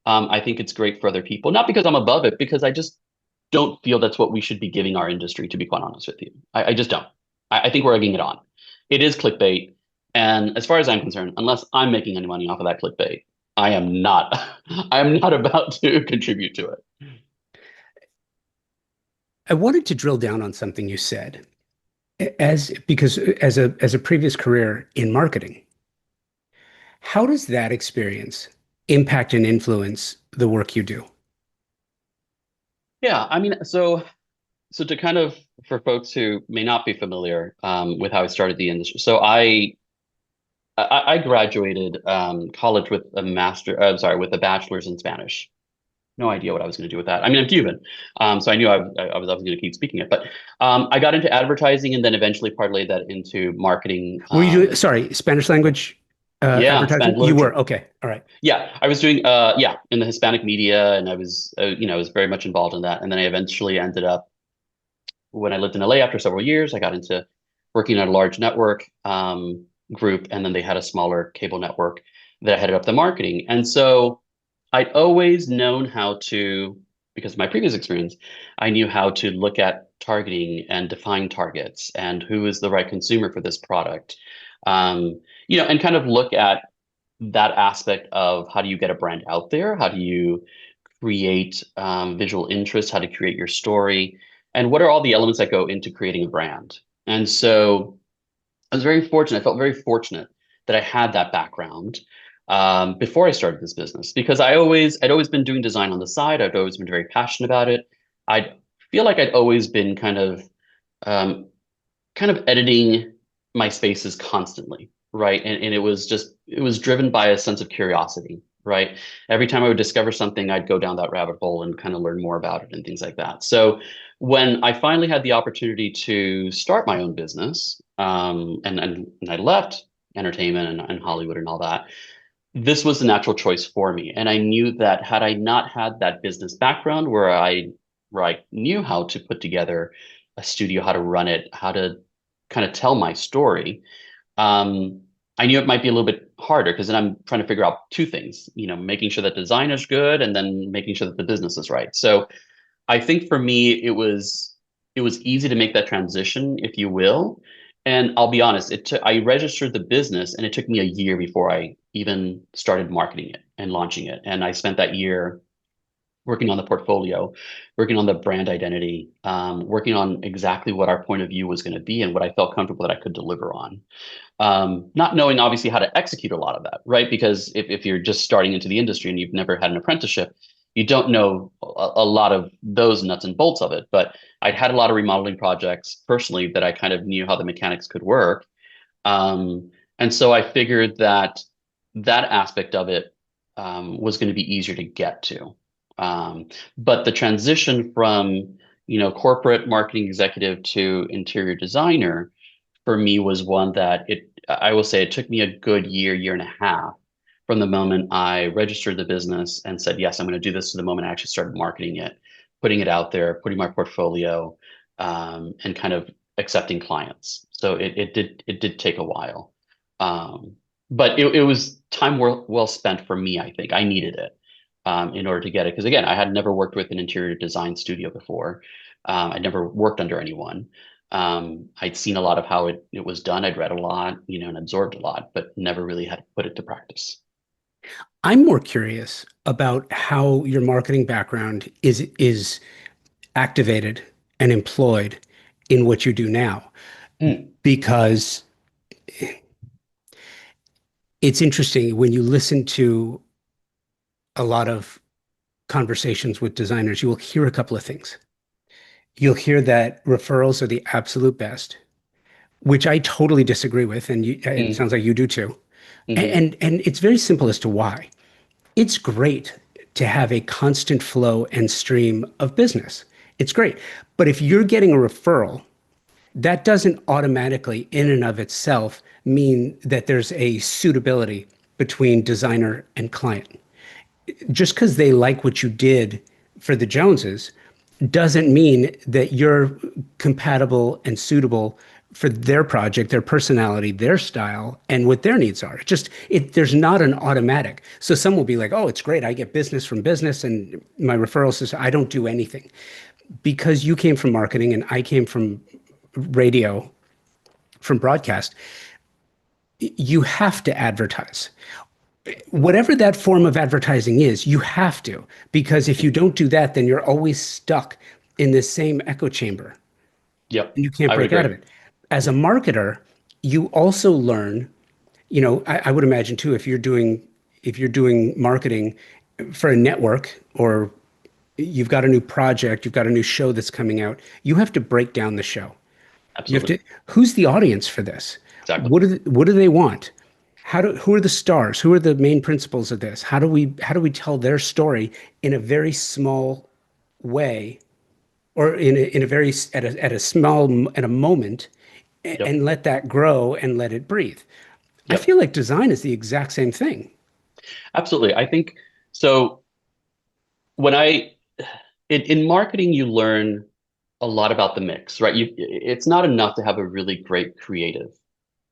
[SPEAKER 2] I think it's great for other people, not because I'm above it, because I just don't feel that's what we should be giving our industry, to be quite honest with you. I just don't. I think we're egging it on. It is clickbait. And as far as I'm concerned, unless I'm making any money off of that clickbait, I am not. I am not about to contribute to it.
[SPEAKER 1] I wanted to drill down on something you said, because as a previous career in marketing, how does that experience impact and influence the work you do?
[SPEAKER 2] Yeah, I mean, so to kind of for folks who may not be familiar with how I started the industry. So I graduated college with a with a bachelor's in Spanish. No idea what I was going to do with that. I mean, I'm Cuban, so I knew I was going to keep speaking it. But I got into advertising and then eventually parlayed that into marketing.
[SPEAKER 1] Were you doing, sorry, Spanish language
[SPEAKER 2] Yeah,
[SPEAKER 1] advertising?
[SPEAKER 2] Spanish
[SPEAKER 1] You were,
[SPEAKER 2] literature.
[SPEAKER 1] okay. All right.
[SPEAKER 2] Yeah, I was doing in the Hispanic media, and I was I was very much involved in that. And then I eventually ended up when I lived in LA after several years, I got into working at a large network group, and then they had a smaller cable network that I headed up the marketing. And so I'd always known how to, because of my previous experience, I knew how to look at targeting and define targets and who is the right consumer for this product. And kind of look at that aspect of how do you get a brand out there? How do you create visual interest? How to create your story? And what are all the elements that go into creating a brand? And so I was very fortunate. I felt very fortunate that I had that background before I started this business because I'd always been doing design on the side. I'd always been very passionate about it. I feel like I'd always been um, kind of editing my spaces constantly, right? And it was driven by a sense of curiosity, right? Every time I would discover something, I'd go down that rabbit hole and kind of learn more about it and things like that. So when I finally had the opportunity to start my own business, and I left entertainment and Hollywood and all that, this was the natural choice for me. And I knew that had I not had that business background where I knew how to put together a studio, how to run it, how to kind of tell my story, I knew it might be a little bit harder because then I'm trying to figure out two things, making sure that design is good and then making sure that the business is right. So I think for me, it was easy to make that transition, if you will. And I'll be honest, I registered the business and it took me a year before I even started marketing it and launching it. And I spent that year working on the portfolio, working on the brand identity, working on exactly what our point of view was going to be and what I felt comfortable that I could deliver on. Not knowing obviously how to execute a lot of that, right? Because if you're just starting into the industry and you've never had an apprenticeship, you don't know a lot of those nuts and bolts of it. But I'd had a lot of remodeling projects personally that I kind of knew how the mechanics could work. And so I figured that that aspect of it was going to be easier to get to. But the transition from, corporate marketing executive to interior designer for me was one that I will say it took me a good year and a half from the moment I registered the business and said, yes, I'm going to do this to the moment I actually started marketing it, putting it out there, putting my portfolio, and kind of accepting clients. So it did take a while. But it was time well spent for me, I think. I needed it in order to get it. Because again, I had never worked with an interior design studio before. I'd never worked under anyone. I'd seen a lot of how it was done. I'd read a lot, and absorbed a lot, but never really had to put it to practice.
[SPEAKER 1] I'm more curious about how your marketing background is activated and employed in what you do now,
[SPEAKER 2] Mm,
[SPEAKER 1] because it's interesting when you listen to a lot of conversations with designers, you will hear a couple of things. You'll hear that referrals are the absolute best, which I totally disagree with, and it
[SPEAKER 2] mm,
[SPEAKER 1] sounds like you do too.
[SPEAKER 2] hmm.
[SPEAKER 1] And it's very simple as to why. It's great to have a constant flow and stream of business. It's great. But if you're getting a referral, that doesn't automatically, in and of itself, mean that there's a suitability between designer and client. Just because they like what you did for the Joneses doesn't mean that you're compatible and suitable for their project, their personality, their style, and what their needs are. There's not an automatic. So some will be like, oh, it's great. I get business from business and my referral system, I don't do anything. Because you came from marketing and I came from radio, from broadcast, you have to advertise. Whatever that form of advertising is, you have to, because if you don't do that, then you're always stuck in this same echo chamber
[SPEAKER 2] Yep,
[SPEAKER 1] and you can't
[SPEAKER 2] I would
[SPEAKER 1] break out of
[SPEAKER 2] agree.
[SPEAKER 1] it. As a marketer, you also learn, I would imagine too, if you're doing marketing for a network or you've got a new project, you've got a new show that's coming out, you have to break down the show. You have to,
[SPEAKER 2] Absolutely.
[SPEAKER 1] who's the audience for this?
[SPEAKER 2] Exactly.
[SPEAKER 1] What do they want? Who are the stars? Who are the main principals of this? How do we tell their story in a very small way or in a very at a small at a moment
[SPEAKER 2] Yep.
[SPEAKER 1] and let that grow and let it breathe. I
[SPEAKER 2] Yep.
[SPEAKER 1] feel like design is the exact same thing.
[SPEAKER 2] Absolutely. I think so. When in marketing, you learn a lot about the mix, right? It's not enough to have a really great creative,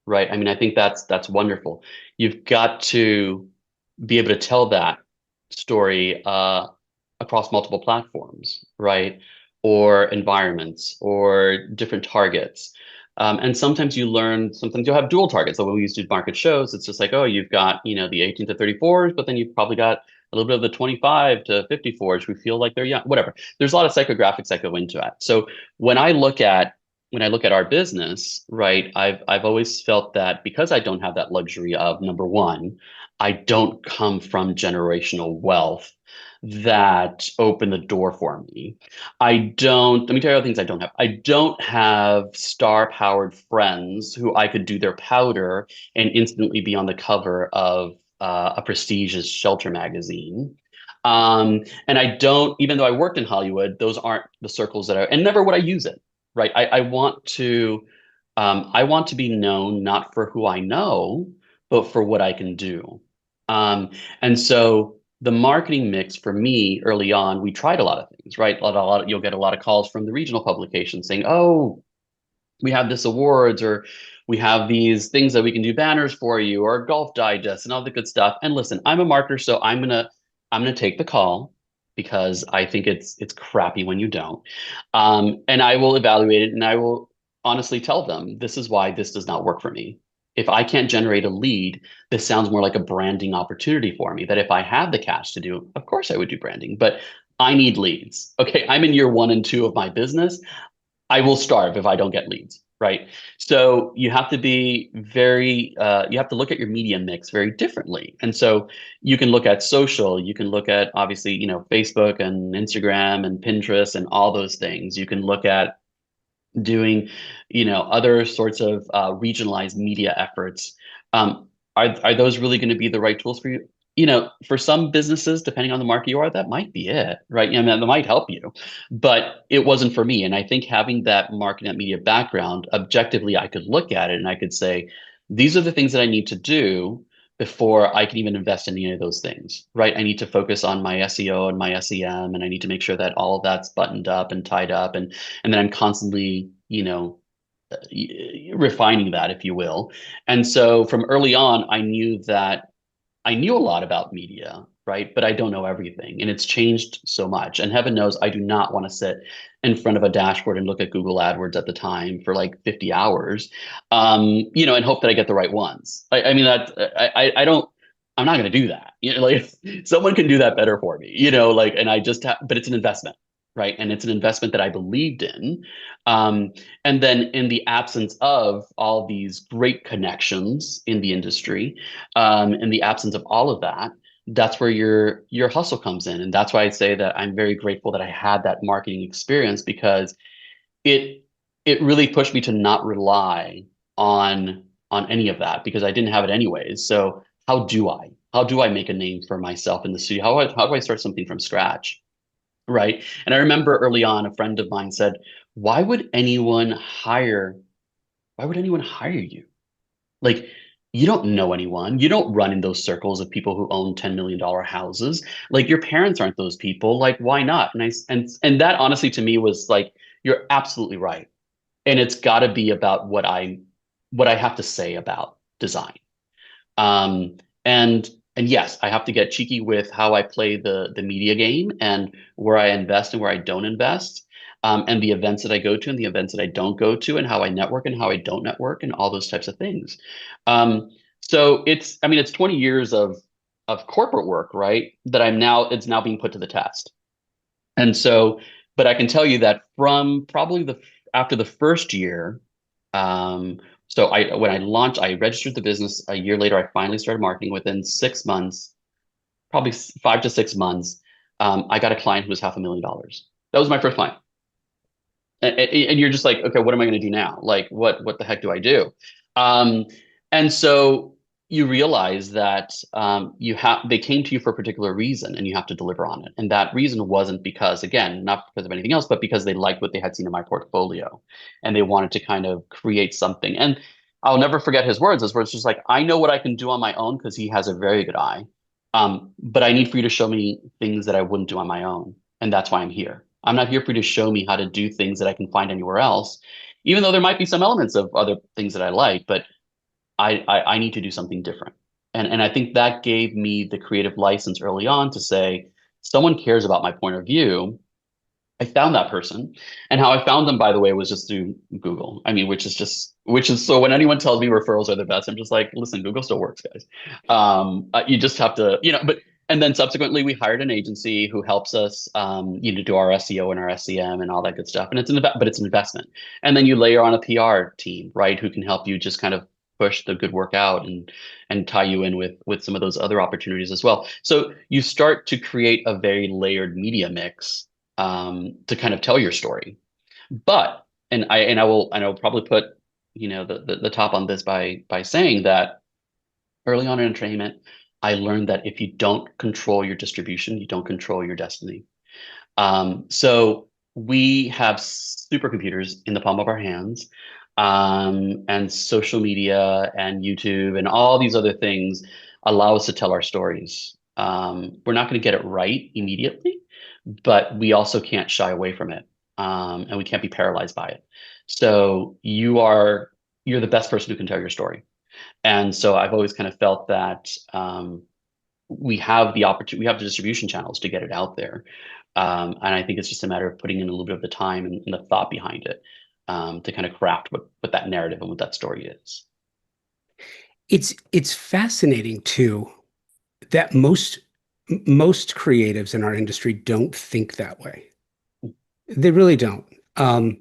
[SPEAKER 2] right? I mean, I think that's wonderful. You've got to be able to tell that story across multiple platforms, right? or environments or different targets. And sometimes you learn, sometimes you'll have dual targets. So when we used to market shows, it's just like, oh, you've got, the 18 to 34s, but then you've probably got a little bit of the 25 to 54s. We feel like they're young, whatever. There's a lot of psychographics that go into it. So when I look at our business, right, I've always felt that because I don't have that luxury of number one, I don't come from generational wealth that open the door for me. Let me tell you other things I don't have. I don't have star-powered friends who I could do their powder and instantly be on the cover of a prestigious shelter magazine. And I don't, even though I worked in Hollywood, those aren't the circles and never would I use it, right? I want to be known not for who I know, but for what I can do. And so the marketing mix for me early on, we tried a lot of things, right? You'll get a lot of calls from the regional publications saying, "Oh, we have this awards, or we have these things that we can do banners for you, or golf digest and all the good stuff." And listen, I'm a marketer, so I'm gonna take the call because I think it's crappy when you don't. And I will evaluate it, and I will honestly tell them this is why this does not work for me. If I can't generate a lead, this sounds more like a branding opportunity for me. That if I have the cash to do, of course I would do branding, but I need leads. Okay, I'm in year one and two of my business. I will starve if I don't get leads, right? So you have to be you have to look at your media mix very differently. And so you can look at social, you can look at obviously, Facebook and Instagram and Pinterest and all those things. You can look at doing, other sorts of regionalized media efforts. Are those really going to be the right tools for you? For some businesses, depending on the market you are, that might be it, right? I mean, that might help you, but it wasn't for me. And I think having that marketing, that media background, objectively, I could look at it and I could say, these are the things that I need to do before I can even invest in any of those things, right? I need to focus on my SEO and my SEM, and I need to make sure that all of that's buttoned up and tied up, and then I'm constantly, refining that, if you will. And so from early on, I knew a lot about media, right? But I don't know everything. And it's changed so much. And heaven knows I do not want to sit in front of a dashboard and look at Google AdWords at the time for like 50 hours, and hope that I get the right ones. I mean, I don't, I'm not going to do that. Like someone can do that better for me, and but it's an investment, right? And it's an investment that I believed in. And then in the absence of all these great connections in the industry, in the absence of all of that, that's where your hustle comes in. And that's why I say that I'm very grateful that I had that marketing experience, because it it really pushed me to not rely on any of that, because I didn't have it anyways. So how do I make a name for myself in the studio? How do I start something from scratch? Right. And I remember early on, a friend of mine said, why would anyone hire, why would anyone hire you? Like, you don't know anyone. You don't run in those circles of people who own $10 million houses. Like, your parents aren't those people. Like, why not? And that honestly to me was like, you're absolutely right. And it's got to be about what I have to say about design. Um, and yes, I have to get cheeky with how I play the media game, and where I invest and where I don't invest, and the events that I go to and the events that I don't go to, and how I network and how I don't network, and all those types of things. So I mean, it's 20 years of corporate work, right? That it's now being put to the test. And so, but I can tell you that from probably after the first year, so when I launched, I registered the business. A year later, I finally started marketing. Within 6 months, probably 5 to 6 months, I got a client who was $500,000. That was my first client. And you're just like, okay, what am I going to do now? Like, what the heck do I do? Um, and so you realize that they came to you for a particular reason, and you have to deliver on it. And that reason wasn't because, again, not because of anything else, but because they liked what they had seen in my portfolio, and they wanted to kind of create something. And I'll never forget his words. His words just like, I know what I can do on my own, because he has a very good eye. But I need for you to show me things that I wouldn't do on my own. And that's why I'm here. I'm not here for you to show me how to do things that I can find anywhere else, even though there might be some elements of other things that I like, but I need to do something different. And I think that gave me the creative license early on to say, someone cares about my point of view. I found that person. And how I found them, by the way, was just through Google. I mean, which is so when anyone tells me referrals are the best, I'm just like, listen, Google still works, guys. You just have to, but, and then subsequently we hired an agency who helps us, do our SEO and our SEM and all that good stuff. And but it's an investment. And then you layer on a PR team, right? Who can help you just kind of push the good work out and tie you in with some of those other opportunities as well. So you start to create a very layered media mix to kind of tell your story. But I will probably put the top on this by saying that early on in entertainment, I learned that if you don't control your distribution, you don't control your destiny. So we have supercomputers in the palm of our hands, and social media and YouTube and all these other things allow us to tell our stories. We're not going to get it right immediately, but we also can't shy away from it, and we can't be paralyzed by it. So you're the best person who can tell your story. And so I've always kind of felt that we have the opportunity, we have the distribution channels to get it out there. And I think it's just a matter of putting in a little bit of the time and the thought behind it, to kind of craft what that narrative and what that story is.
[SPEAKER 1] It's fascinating too that most creatives in our industry don't think that way. They really don't. And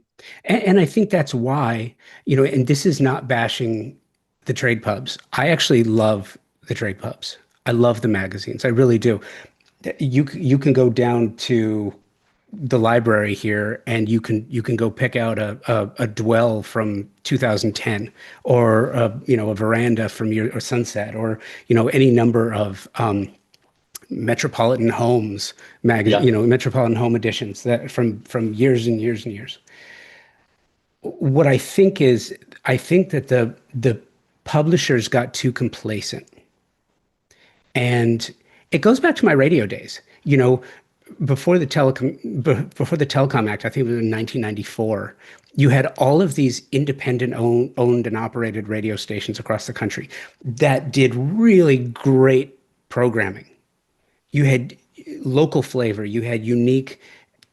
[SPEAKER 1] I think that's why, and this is not bashing the trade pubs. I actually love the trade pubs. I love the magazines. I really do. You can go down to the library here and you can go pick out a dwell from 2010 or a veranda from your or sunset or any number of Metropolitan Homes magazine,
[SPEAKER 2] Yeah.
[SPEAKER 1] Metropolitan Home editions that from years and years and years. What I think that the publishers got too complacent. And it goes back to my radio days. Before the Telecom Act, I think it was in 1994, you had all of these independent owned and operated radio stations across the country that did really great programming. You had local flavor, you had unique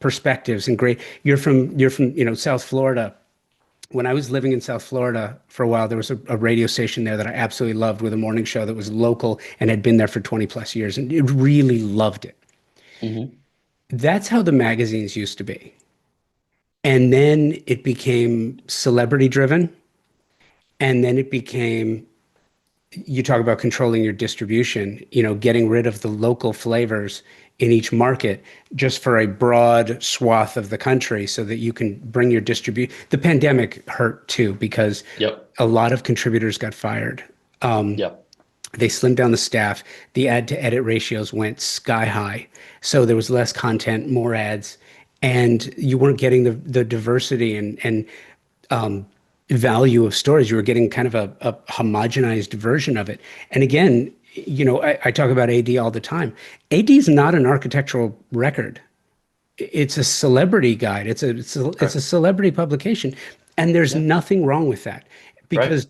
[SPEAKER 1] perspectives and great. You're from South Florida. When I was living in South Florida for a while, there was a radio station there that I absolutely loved with a morning show that was local and had been there for 20 plus years, and it really loved it.
[SPEAKER 2] Hmm.
[SPEAKER 1] That's how the magazines used to be. And then it became celebrity driven. And then it became, you talk about controlling your distribution, getting rid of the local flavors in each market just for a broad swath of the country so that you can bring your distribute. The pandemic hurt too because
[SPEAKER 2] Yep.
[SPEAKER 1] a lot of contributors got fired.
[SPEAKER 2] Yep.
[SPEAKER 1] They slimmed down the staff. The ad to edit ratios went sky high. So there was less content, more ads, and you weren't getting the diversity and value of stories. You were getting kind of a homogenized version of it. And again, I talk about AD all the time. AD is not an architectural record. It's a celebrity guide. It's a celebrity publication. And there's
[SPEAKER 2] Yeah.
[SPEAKER 1] nothing wrong with that
[SPEAKER 2] Right.
[SPEAKER 1] because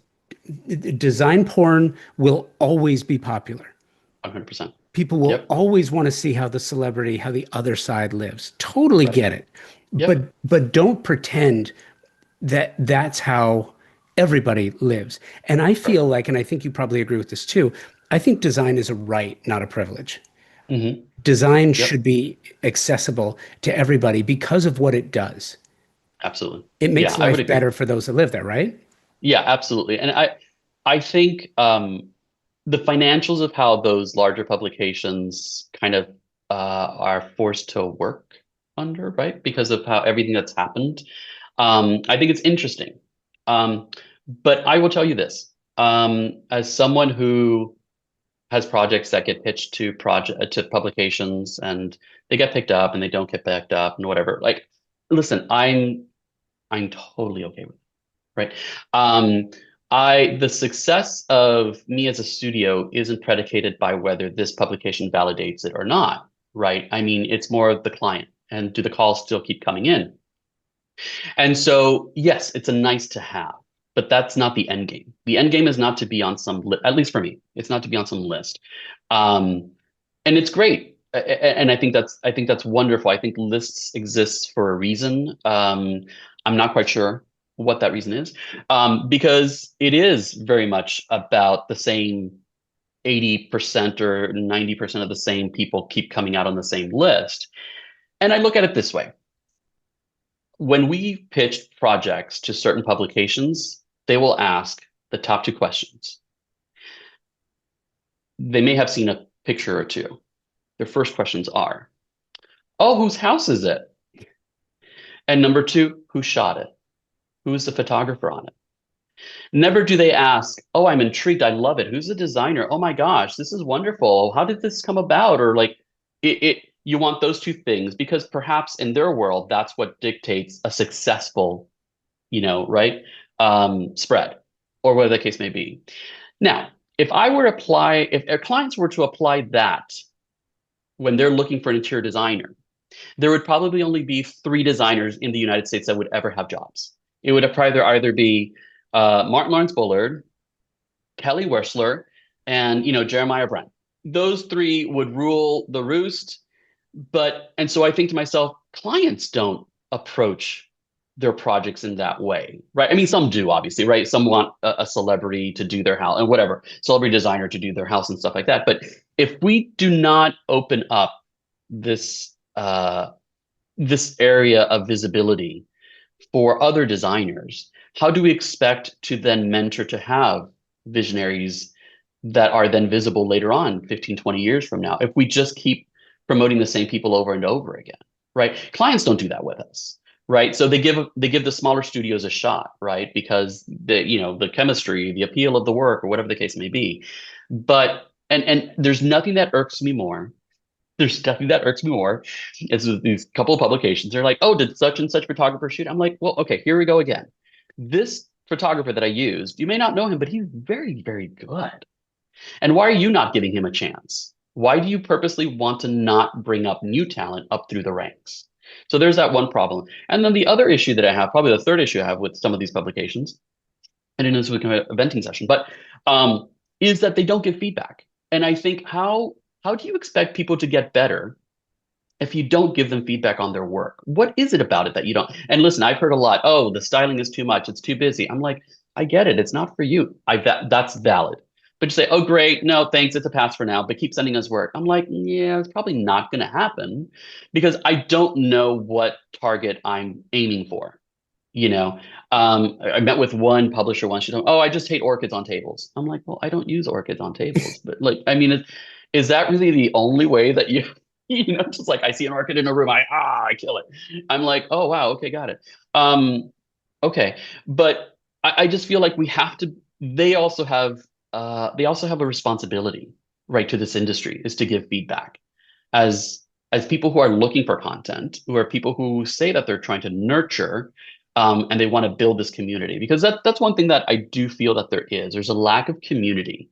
[SPEAKER 1] design porn will always be popular.
[SPEAKER 2] 100%.
[SPEAKER 1] People will
[SPEAKER 2] Yep.
[SPEAKER 1] always want to see how the other side lives. Totally
[SPEAKER 2] Right.
[SPEAKER 1] get it. But
[SPEAKER 2] Yep.
[SPEAKER 1] but don't pretend that that's how everybody lives. And I
[SPEAKER 2] Right.
[SPEAKER 1] feel like, and I think you probably agree with this too, I think design is a right, not a privilege.
[SPEAKER 2] Hmm.
[SPEAKER 1] Design
[SPEAKER 2] Yep.
[SPEAKER 1] should be accessible to everybody because of what it does.
[SPEAKER 2] Absolutely.
[SPEAKER 1] It
[SPEAKER 2] Yeah,
[SPEAKER 1] makes
[SPEAKER 2] I would
[SPEAKER 1] life
[SPEAKER 2] agree.
[SPEAKER 1] better for those that live there, right?
[SPEAKER 2] Yeah, absolutely. And I think the financials of how those larger publications kind of are forced to work under, right? Because of how everything that's happened. I think it's interesting. Um, but I will tell you this, as someone who has projects that get pitched to publications and they get picked up and they don't get picked up and whatever. Like, listen, I'm totally okay with it, right? Um, the success of me as a studio isn't predicated by whether this publication validates it or not, right? I mean, it's more of the client and do the calls still keep coming in? And so, yes, it's a nice to have, but that's not the end game. The end game is not to be on some, at least for me, it's not to be on some list. Um, and it's great. And I think that's wonderful. I think lists exists for a reason. I'm not quite sure what that reason is, because it is very much about the same 80% or 90% of the same people keep coming out on the same list. And I look at it this way. When we pitch projects to certain publications, they will ask the top two questions. They may have seen a picture or two. Their first questions are, oh, whose house is it? And number two, who shot it? Who's the photographer on it? Never do they ask, oh, I'm intrigued. I love it. Who's the designer? Oh my gosh, this is wonderful. How did this come about? Or like you want those two things because perhaps in their world, that's what dictates a successful, right? Spread or whatever the case may be. Now, if our clients were to apply that when they're looking for an interior designer, there would probably only be three designers in the United States that would ever have jobs. It would either be Martin Lawrence Bullard, Kelly Wearstler, and Jeremiah Brent. Those three would rule the roost. And so I think to myself, clients don't approach their projects in that way, right? I mean, some do, obviously, right? Some want a celebrity to do their house and whatever, celebrity designer to do their house and stuff like that. But if we do not open up this this area of visibility for other designers, how do we expect to then mentor to have visionaries that are then visible later on 15, 20 years from now if we just keep promoting the same people over and over again, right? Clients don't do that with us, right? So they give the smaller studios a shot, right? Because the chemistry, the appeal of the work, or whatever the case may be. But and there's nothing that irks me more. There's nothing that irks me more. It's these couple of publications. They're like, oh, did such and such photographer shoot? I'm like, well, okay, here we go again. This photographer that I used, you may not know him, but he's very, very good. And why are you not giving him a chance? Why do you purposely want to not bring up new talent up through the ranks? So there's that one problem. And then the other issue that I have, probably the third issue I have with some of these publications, and it is with a venting session, but is that they don't give feedback. And I think how do you expect people to get better if you don't give them feedback on their work? What is it about it that you don't? And listen, I've heard a lot, oh, the styling is too much, it's too busy. I'm like, I get it, it's not for you. That's valid. But you say, oh, great, no, thanks, it's a pass for now, but keep sending us work. I'm like, yeah, it's probably not going to happen because I don't know what target I'm aiming for. I met with one publisher once. She told me, oh, I just hate orchids on tables. I'm like, well, I don't use orchids on tables, but like, I mean, is that really the only way that you, just like I see an orchid in a room, I kill it. I'm like, oh wow, okay, got it. Okay, but I just feel like we have to. They also have a responsibility, right, to this industry is to give feedback, as people who are looking for content, who are people who say that they're trying to nurture. And they want to build this community because that's one thing that I do feel that there is. There's a lack of community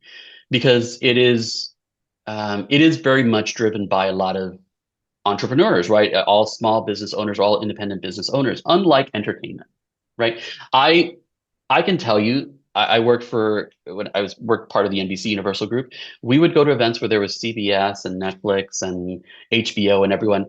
[SPEAKER 2] because it is very much driven by a lot of entrepreneurs, right? All small business owners, all independent business owners, unlike entertainment, right? I I can tell you, I worked when I was worked part of the NBC Universal Group. We would go to events where there was CBS and Netflix and HBO and everyone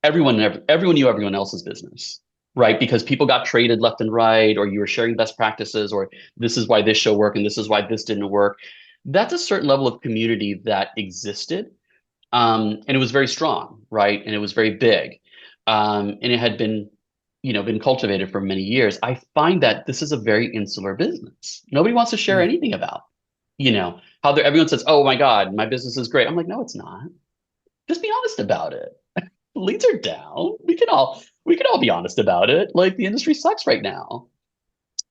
[SPEAKER 2] knew everyone else's business, right? Because people got traded left and right, or you were sharing best practices, or this is why this show worked and this is why this didn't work. That's a certain level of community that existed, and it was very strong, right? And it was very big, and it had been cultivated for many years. I find that this is a very insular business. Nobody wants to share anything about, how everyone says, "Oh my God, my business is great." I'm like, no, it's not. Just be honest about it. Leads are down. We can all be honest about it. Like the industry sucks right now.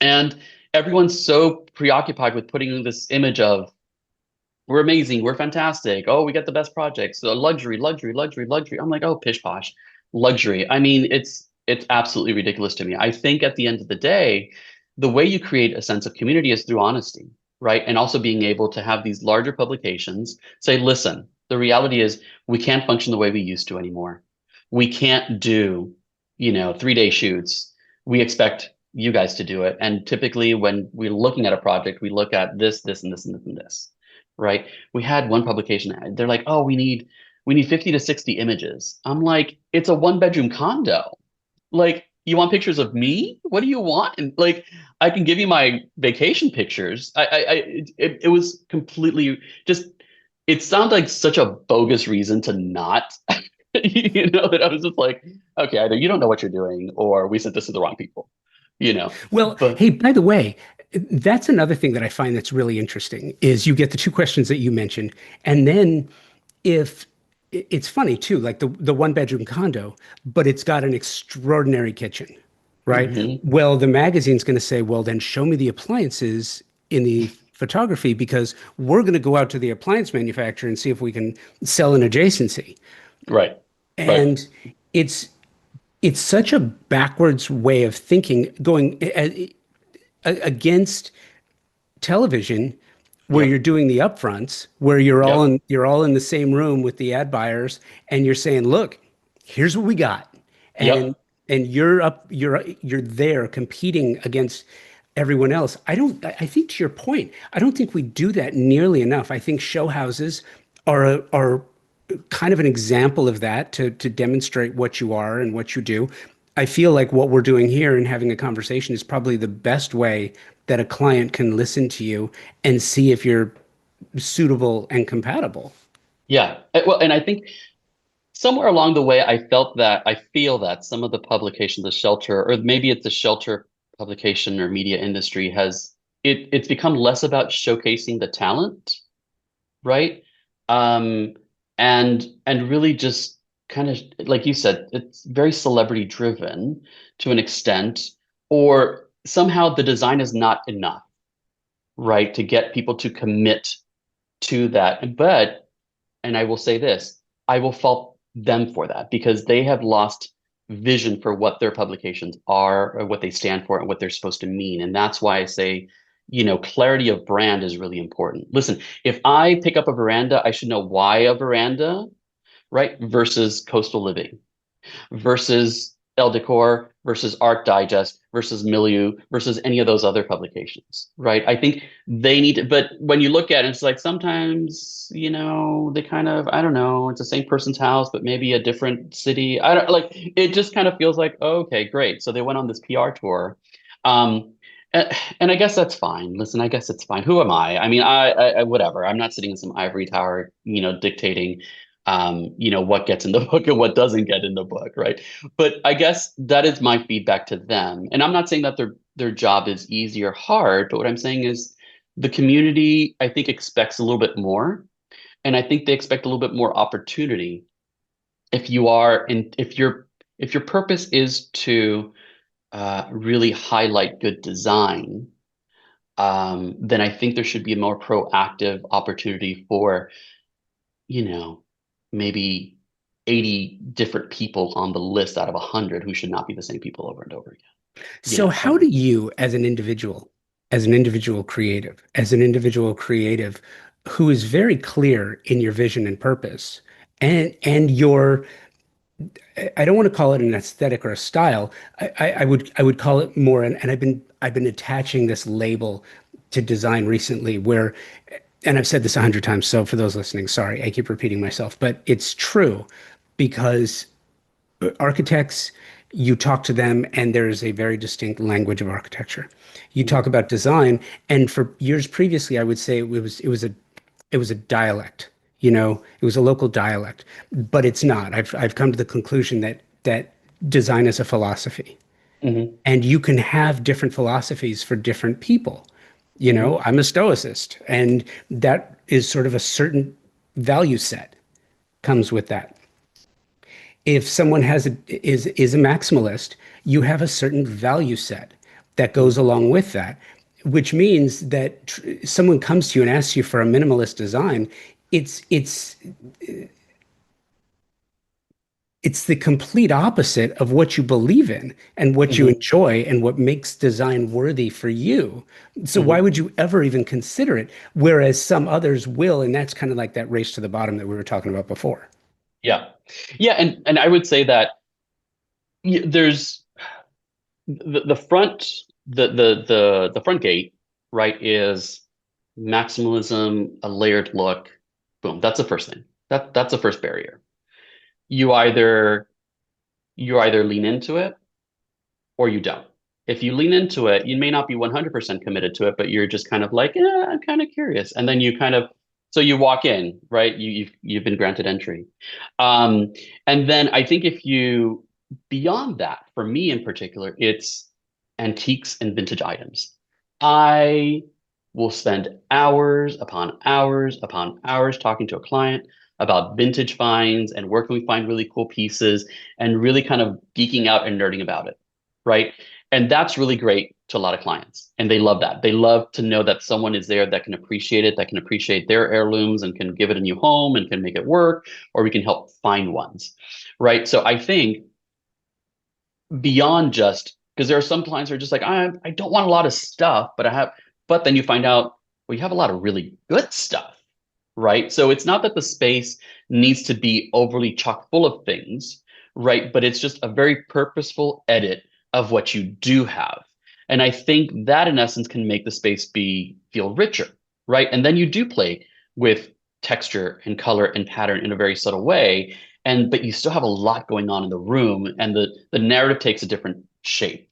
[SPEAKER 2] And everyone's so preoccupied with putting this image of we're amazing, we're fantastic. Oh, we get the best projects. So luxury, luxury, luxury, luxury. I'm like, oh, pish posh, luxury. I mean, it's absolutely ridiculous to me. I think at the end of the day, the way you create a sense of community is through honesty, right? And also being able to have these larger publications say, listen, the reality is we can't function the way we used to anymore. We can't do, 3-day shoots. We expect you guys to do it. And typically when we're looking at a project, we look at this, this, and this, and this, and this, right? We had one publication, they're like, oh, we need we need 50 to 60 images. I'm like, it's a one-bedroom condo. Like, you want pictures of me? What do you want? And like, I can give you my vacation pictures. It was completely just, it sounded like such a bogus reason to not, that I was just like, okay, either you don't know what you're doing or we sent this to the wrong people, you know,
[SPEAKER 1] Well,
[SPEAKER 2] but
[SPEAKER 1] hey, by the way, that's another thing that I find that's really interesting is you get the two questions that you mentioned, and then if it's funny too, like the one bedroom condo, but it's got an extraordinary kitchen, right?
[SPEAKER 2] mhm,
[SPEAKER 1] Well, the magazine's going to say, well, then show me the appliances in the photography because we're going to go out to the appliance manufacturer and see if we can sell an adjacency.
[SPEAKER 2] right, right.
[SPEAKER 1] And it's it's such a backwards way of thinking going against television where you're
[SPEAKER 2] Yep,
[SPEAKER 1] doing the upfronts where
[SPEAKER 2] yep,
[SPEAKER 1] you're all in the same room with the ad buyers and you're saying look, here's what we got, and
[SPEAKER 2] yep.
[SPEAKER 1] you're there competing against everyone else. I think to your point, I don't think we do that nearly enough. I think show houses are kind of an example of that to demonstrate what you are and what you do. I feel like what we're doing here and having a conversation is probably the best way that a client can listen to you and see if you're suitable and compatible.
[SPEAKER 2] Yeah. Well, and I think somewhere along the way, I feel that some of the publications, the shelter, or maybe it's the shelter publication or media industry it's become less about showcasing the talent, right? Um, and really just kind of like you said, it's very celebrity driven to an extent, or somehow the design is not enough, right, to get people to commit to that. But and I will say this, I will fault them for that because they have lost vision for what their publications are, or what they stand for, and what they're supposed to mean. And that's why I say, clarity of brand is really important. Listen, if I pick up a veranda, I should know why a veranda, right? Versus coastal living versus El Decor versus Art Digest versus Milieu versus any of those other publications, right? I think they need to, but when you look at it, it's like sometimes, they kind of, I don't know, it's the same person's house, but maybe a different city. I don't like, it just kind of feels like, oh, okay, great. So they went on this PR tour. Um, and I guess that's fine. Listen, I guess it's fine. Who am I? I mean, whatever. I'm not sitting in some ivory tower, dictating what gets in the book and what doesn't get in the book, right? But I guess that is my feedback to them. And I'm not saying that their job is easy or hard, but what I'm saying is the community, I think, expects a little bit more. And I think they expect a little bit more opportunity if you are and if your purpose is to really highlight good design, then I think there should be a more proactive opportunity for you know, maybe 80 different people on the list out of 100 who should not be the same people over and over again.
[SPEAKER 1] So how do you, as an individual creative, who is very clear in your vision and purpose, and your, I don't want to call it an aesthetic or a style. I would call it more, and I've been attaching this label to design recently, where, and I've said this 100 times. So for those listening, sorry, I keep repeating myself, but it's true because architects, you talk to them and there is a very distinct language of architecture. You talk
[SPEAKER 2] Mhm.
[SPEAKER 1] about design, and for years previously, I would say it was a dialect. It was a local dialect, but it's not. I've come to the conclusion that design is a philosophy,
[SPEAKER 2] Mhm.
[SPEAKER 1] and you can have different philosophies for different people.
[SPEAKER 2] Mhm.
[SPEAKER 1] I'm a stoicist, and that is sort of a certain value set comes with that. If someone is a maximalist, you have a certain value set that goes
[SPEAKER 2] Mhm.
[SPEAKER 1] along with that, which means that someone comes to you and asks you for a minimalist design. It's it's it's the complete opposite of what you believe in and what you
[SPEAKER 2] Mhm.
[SPEAKER 1] enjoy and what makes design worthy for you. So why
[SPEAKER 2] Mhm.
[SPEAKER 1] would you ever even consider it? Whereas some others will, and that's kind of like that race to the bottom that we were talking about before.
[SPEAKER 2] Yeah. Yeah, and I would say that there's the front the front gate, right, is maximalism, a layered look. Boom, that's the first thing. That's the first barrier. You either you either lean into it or you don't. If you lean into it, you may not be 100% committed to it, but you're just kind of like, yeah, I'm kind of curious. And then you kind of, so you walk in, right? You've been granted entry. Um, and then I think if you, beyond that, for me in particular, it's antiques and vintage items. I will spend hours upon hours upon hours talking to a client about vintage finds and where can we find really cool pieces and really kind of geeking out and nerding about it, right? And that's really great to a lot of clients. And they love that. They love to know that someone is there that can appreciate it, that can appreciate their heirlooms and can give it a new home and can make it work, or we can help find ones, right? So I think beyond just, because there are some clients who are just like, I don't want a lot of stuff, but then you find out, well, you have a lot of really good stuff, right? So it's not that the space needs to be overly chock full of things, right? But it's just a very purposeful edit of what you do have. And I think that in essence can make the space feel richer, right? And then you do play with texture and color and pattern in a very subtle way. And but you still have a lot going on in the room and the narrative takes a different shape.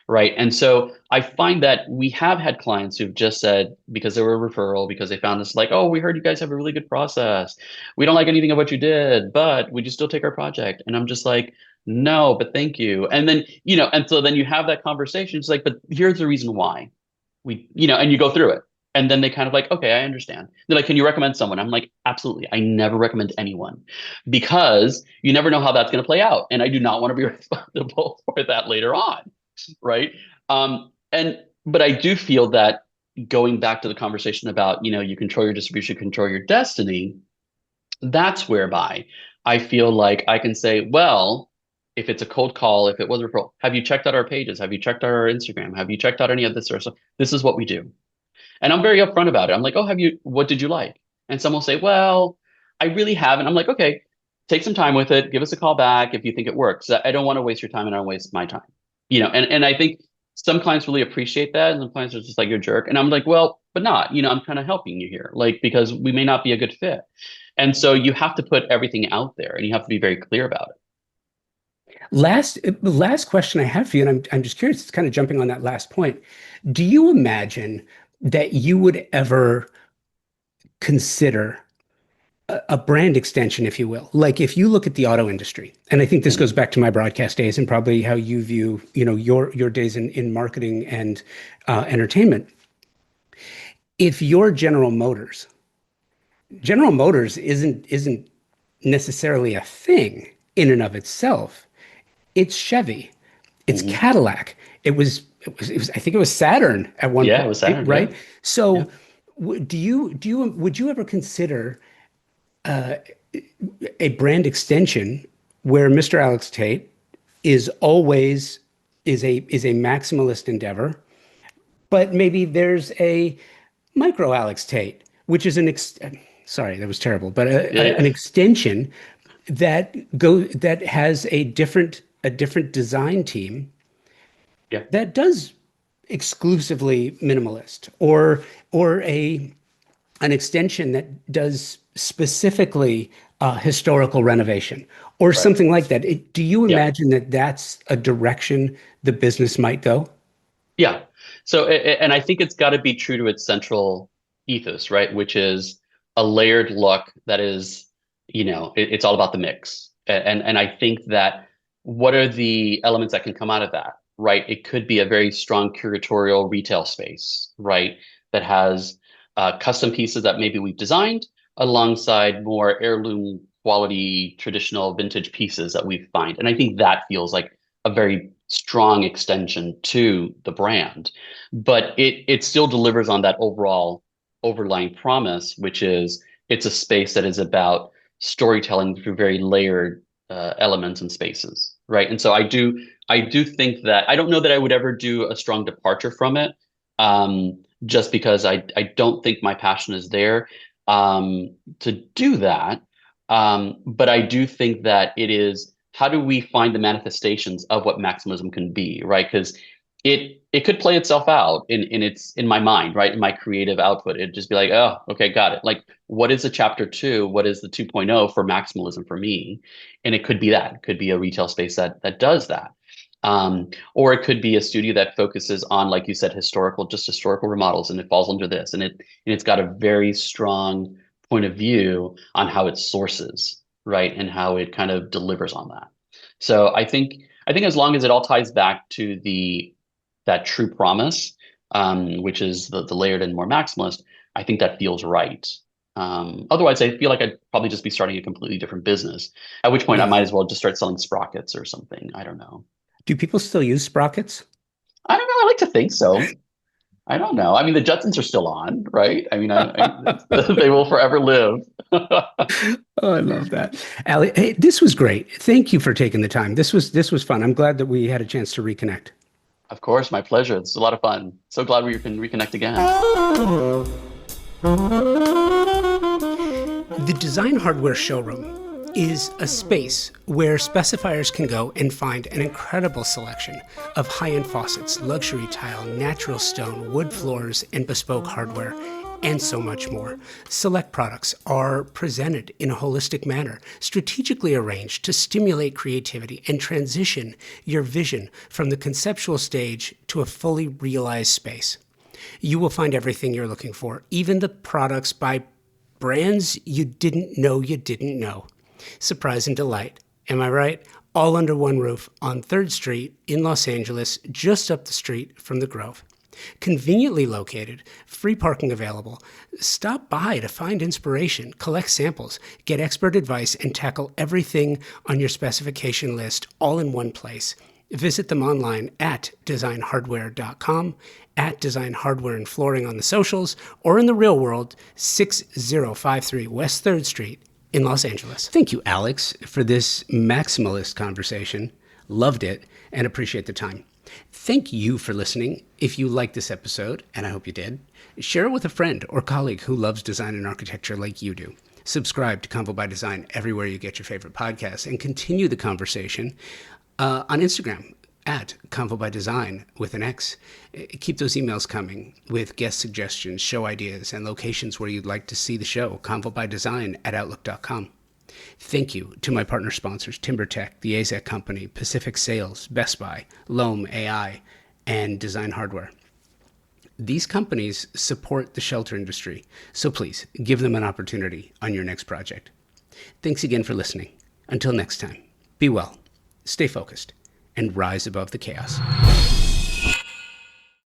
[SPEAKER 2] Right. And so I find that we have had clients who've just said, because they were a referral, because they found this like, oh, we heard you guys have a really good process. We don't like anything of what you did, but would you still take our project? And I'm just like, no, but thank you. And then, and so then you have that conversation. It's like, but here's the reason why and you go through it. And then they kind of like, okay, I understand. They're like, can you recommend someone? I'm like, absolutely. I never recommend anyone because you never know how that's going to play out. And I do not want to be responsible for that later on, right? But I do feel that going back to the conversation about, you control your distribution, control your destiny, that's whereby I feel like I can say, well, if it's a cold call, if it was a referral, have you checked out our pages? Have you checked out our Instagram? Have you checked out any of this sort of stuff? This is what we do. And I'm very upfront about it. I'm like, oh, what did you like? And someone will say, well, I really haven't. I'm like, okay, take some time with it. Give us a call back if you think it works. I don't want to waste your time and I don't waste my time. And I think some clients really appreciate that. And some clients are just like, you're a jerk. And I'm like, well, but not, I'm kind of helping you here, like, because we may not be a good fit. And so you have to put everything out there and you have to be very clear about it.
[SPEAKER 1] Last question I have for you, and I'm just curious, it's kind of jumping on that last point. Do you imagine that you would ever consider a brand extension, if you will? Like if you look at the auto industry, and I think this goes back to my broadcast days and probably how you view, your days in marketing and entertainment. If you're General Motors isn't necessarily a thing in and of itself. It's Chevy, it's
[SPEAKER 2] Mhm.
[SPEAKER 1] Cadillac. I think it was Saturn at one
[SPEAKER 2] Yeah, it
[SPEAKER 1] point,
[SPEAKER 2] was Saturn. Yeah.
[SPEAKER 1] right? So,
[SPEAKER 2] Yeah.
[SPEAKER 1] would you ever consider a brand extension where Mr. Alex Tate is always is a maximalist endeavor, but maybe there's a micro Alex Tate, which is sorry, that was terrible, but
[SPEAKER 2] Yeah.
[SPEAKER 1] an extension that has a different design team
[SPEAKER 2] Yeah.
[SPEAKER 1] that does exclusively minimalist, or an extension that does specifically historical renovation or
[SPEAKER 2] Right.
[SPEAKER 1] something like that. Do you
[SPEAKER 2] Yeah.
[SPEAKER 1] imagine that that's a direction the business might go?
[SPEAKER 2] Yeah. So, and I think it's got to be true to its central ethos, right? Which is a layered look that is, it's all about the mix. And I think that what are the elements that can come out of that, right? It could be a very strong curatorial retail space, right? That has custom pieces that maybe we've designed alongside more heirloom quality, traditional vintage pieces that we find. And I think that feels like a very strong extension to the brand, but it still delivers on that overall overlying promise, which is it's a space that is about storytelling through very layered elements and spaces, right? And so I do think that I don't know that I would ever do a strong departure from it, just because I don't think my passion is there to do that. But I do think that it is how do we find the manifestations of what maximalism can be, right? Because it could play itself out in my mind, right? In my creative output. It'd just be like, oh, okay, got it. Like, what is the chapter two? What is the 2.0 for maximalism for me? And it could be that. It could be a retail space that does that. Or it could be a studio that focuses on, like you said, historical remodels, and it falls under this. And it's got a very strong point of view on how it sources, right? And how it kind of delivers on that. So I think as long as it all ties back to that true promise, which is the layered and more maximalist, I think that feels right. Otherwise, I feel like I'd probably just be starting a completely different business. At which point, I might
[SPEAKER 1] Yeah.
[SPEAKER 2] as well just start selling sprockets or something. I don't know.
[SPEAKER 1] Do people still use sprockets?
[SPEAKER 2] I don't know. I like to think so. I don't know. I mean, the Jetsons are still on, right? I mean, they will forever live.
[SPEAKER 1] Oh, I love that. Ali, hey, this was great. Thank you for taking the time. This was fun. I'm glad that we had a chance to reconnect.
[SPEAKER 2] Of course, my pleasure. It's a lot of fun. So glad we can reconnect again.
[SPEAKER 1] The Design Hardware Showroom is a space where specifiers can go and find an incredible selection of high-end faucets, luxury tile, natural stone, wood floors, and bespoke hardware, and so much more. Select products are presented in a holistic manner, strategically arranged to stimulate creativity and transition your vision from the conceptual stage to a fully realized space. You will find everything you're looking for, even the products by brands you didn't know you didn't know. Surprise and delight. Am I right? All under one roof on 3rd Street in Los Angeles, just up the street from the Grove. Conveniently located, free parking available. Stop by to find inspiration, collect samples, get expert advice, and tackle everything on your specification list all in one place. Visit them online at designhardware.com, at Design Hardware and Flooring on the socials, or in the real world, 6053 West 3rd Street in Los Angeles. Thank you, Alex, for this maximalist conversation. Loved it and appreciate the time. Thank you for listening. If you liked this episode, and I hope you did, share it with a friend or colleague who loves design and architecture like you do. Subscribe to Convo by Design everywhere you get your favorite podcasts, and continue the conversation on Instagram at Convo by Design with an X. Keep those emails coming with guest suggestions, show ideas, and locations where you'd like to see the show. convobydesign@outlook.com. Thank you to my partner sponsors, TimberTech, the AZEC Company, Pacific Sales, Best Buy, Loam AI, and Design Hardware. These companies support the shelter industry, so please give them an opportunity on your next project. Thanks again for listening. Until next time, be well, stay focused, and rise above the chaos.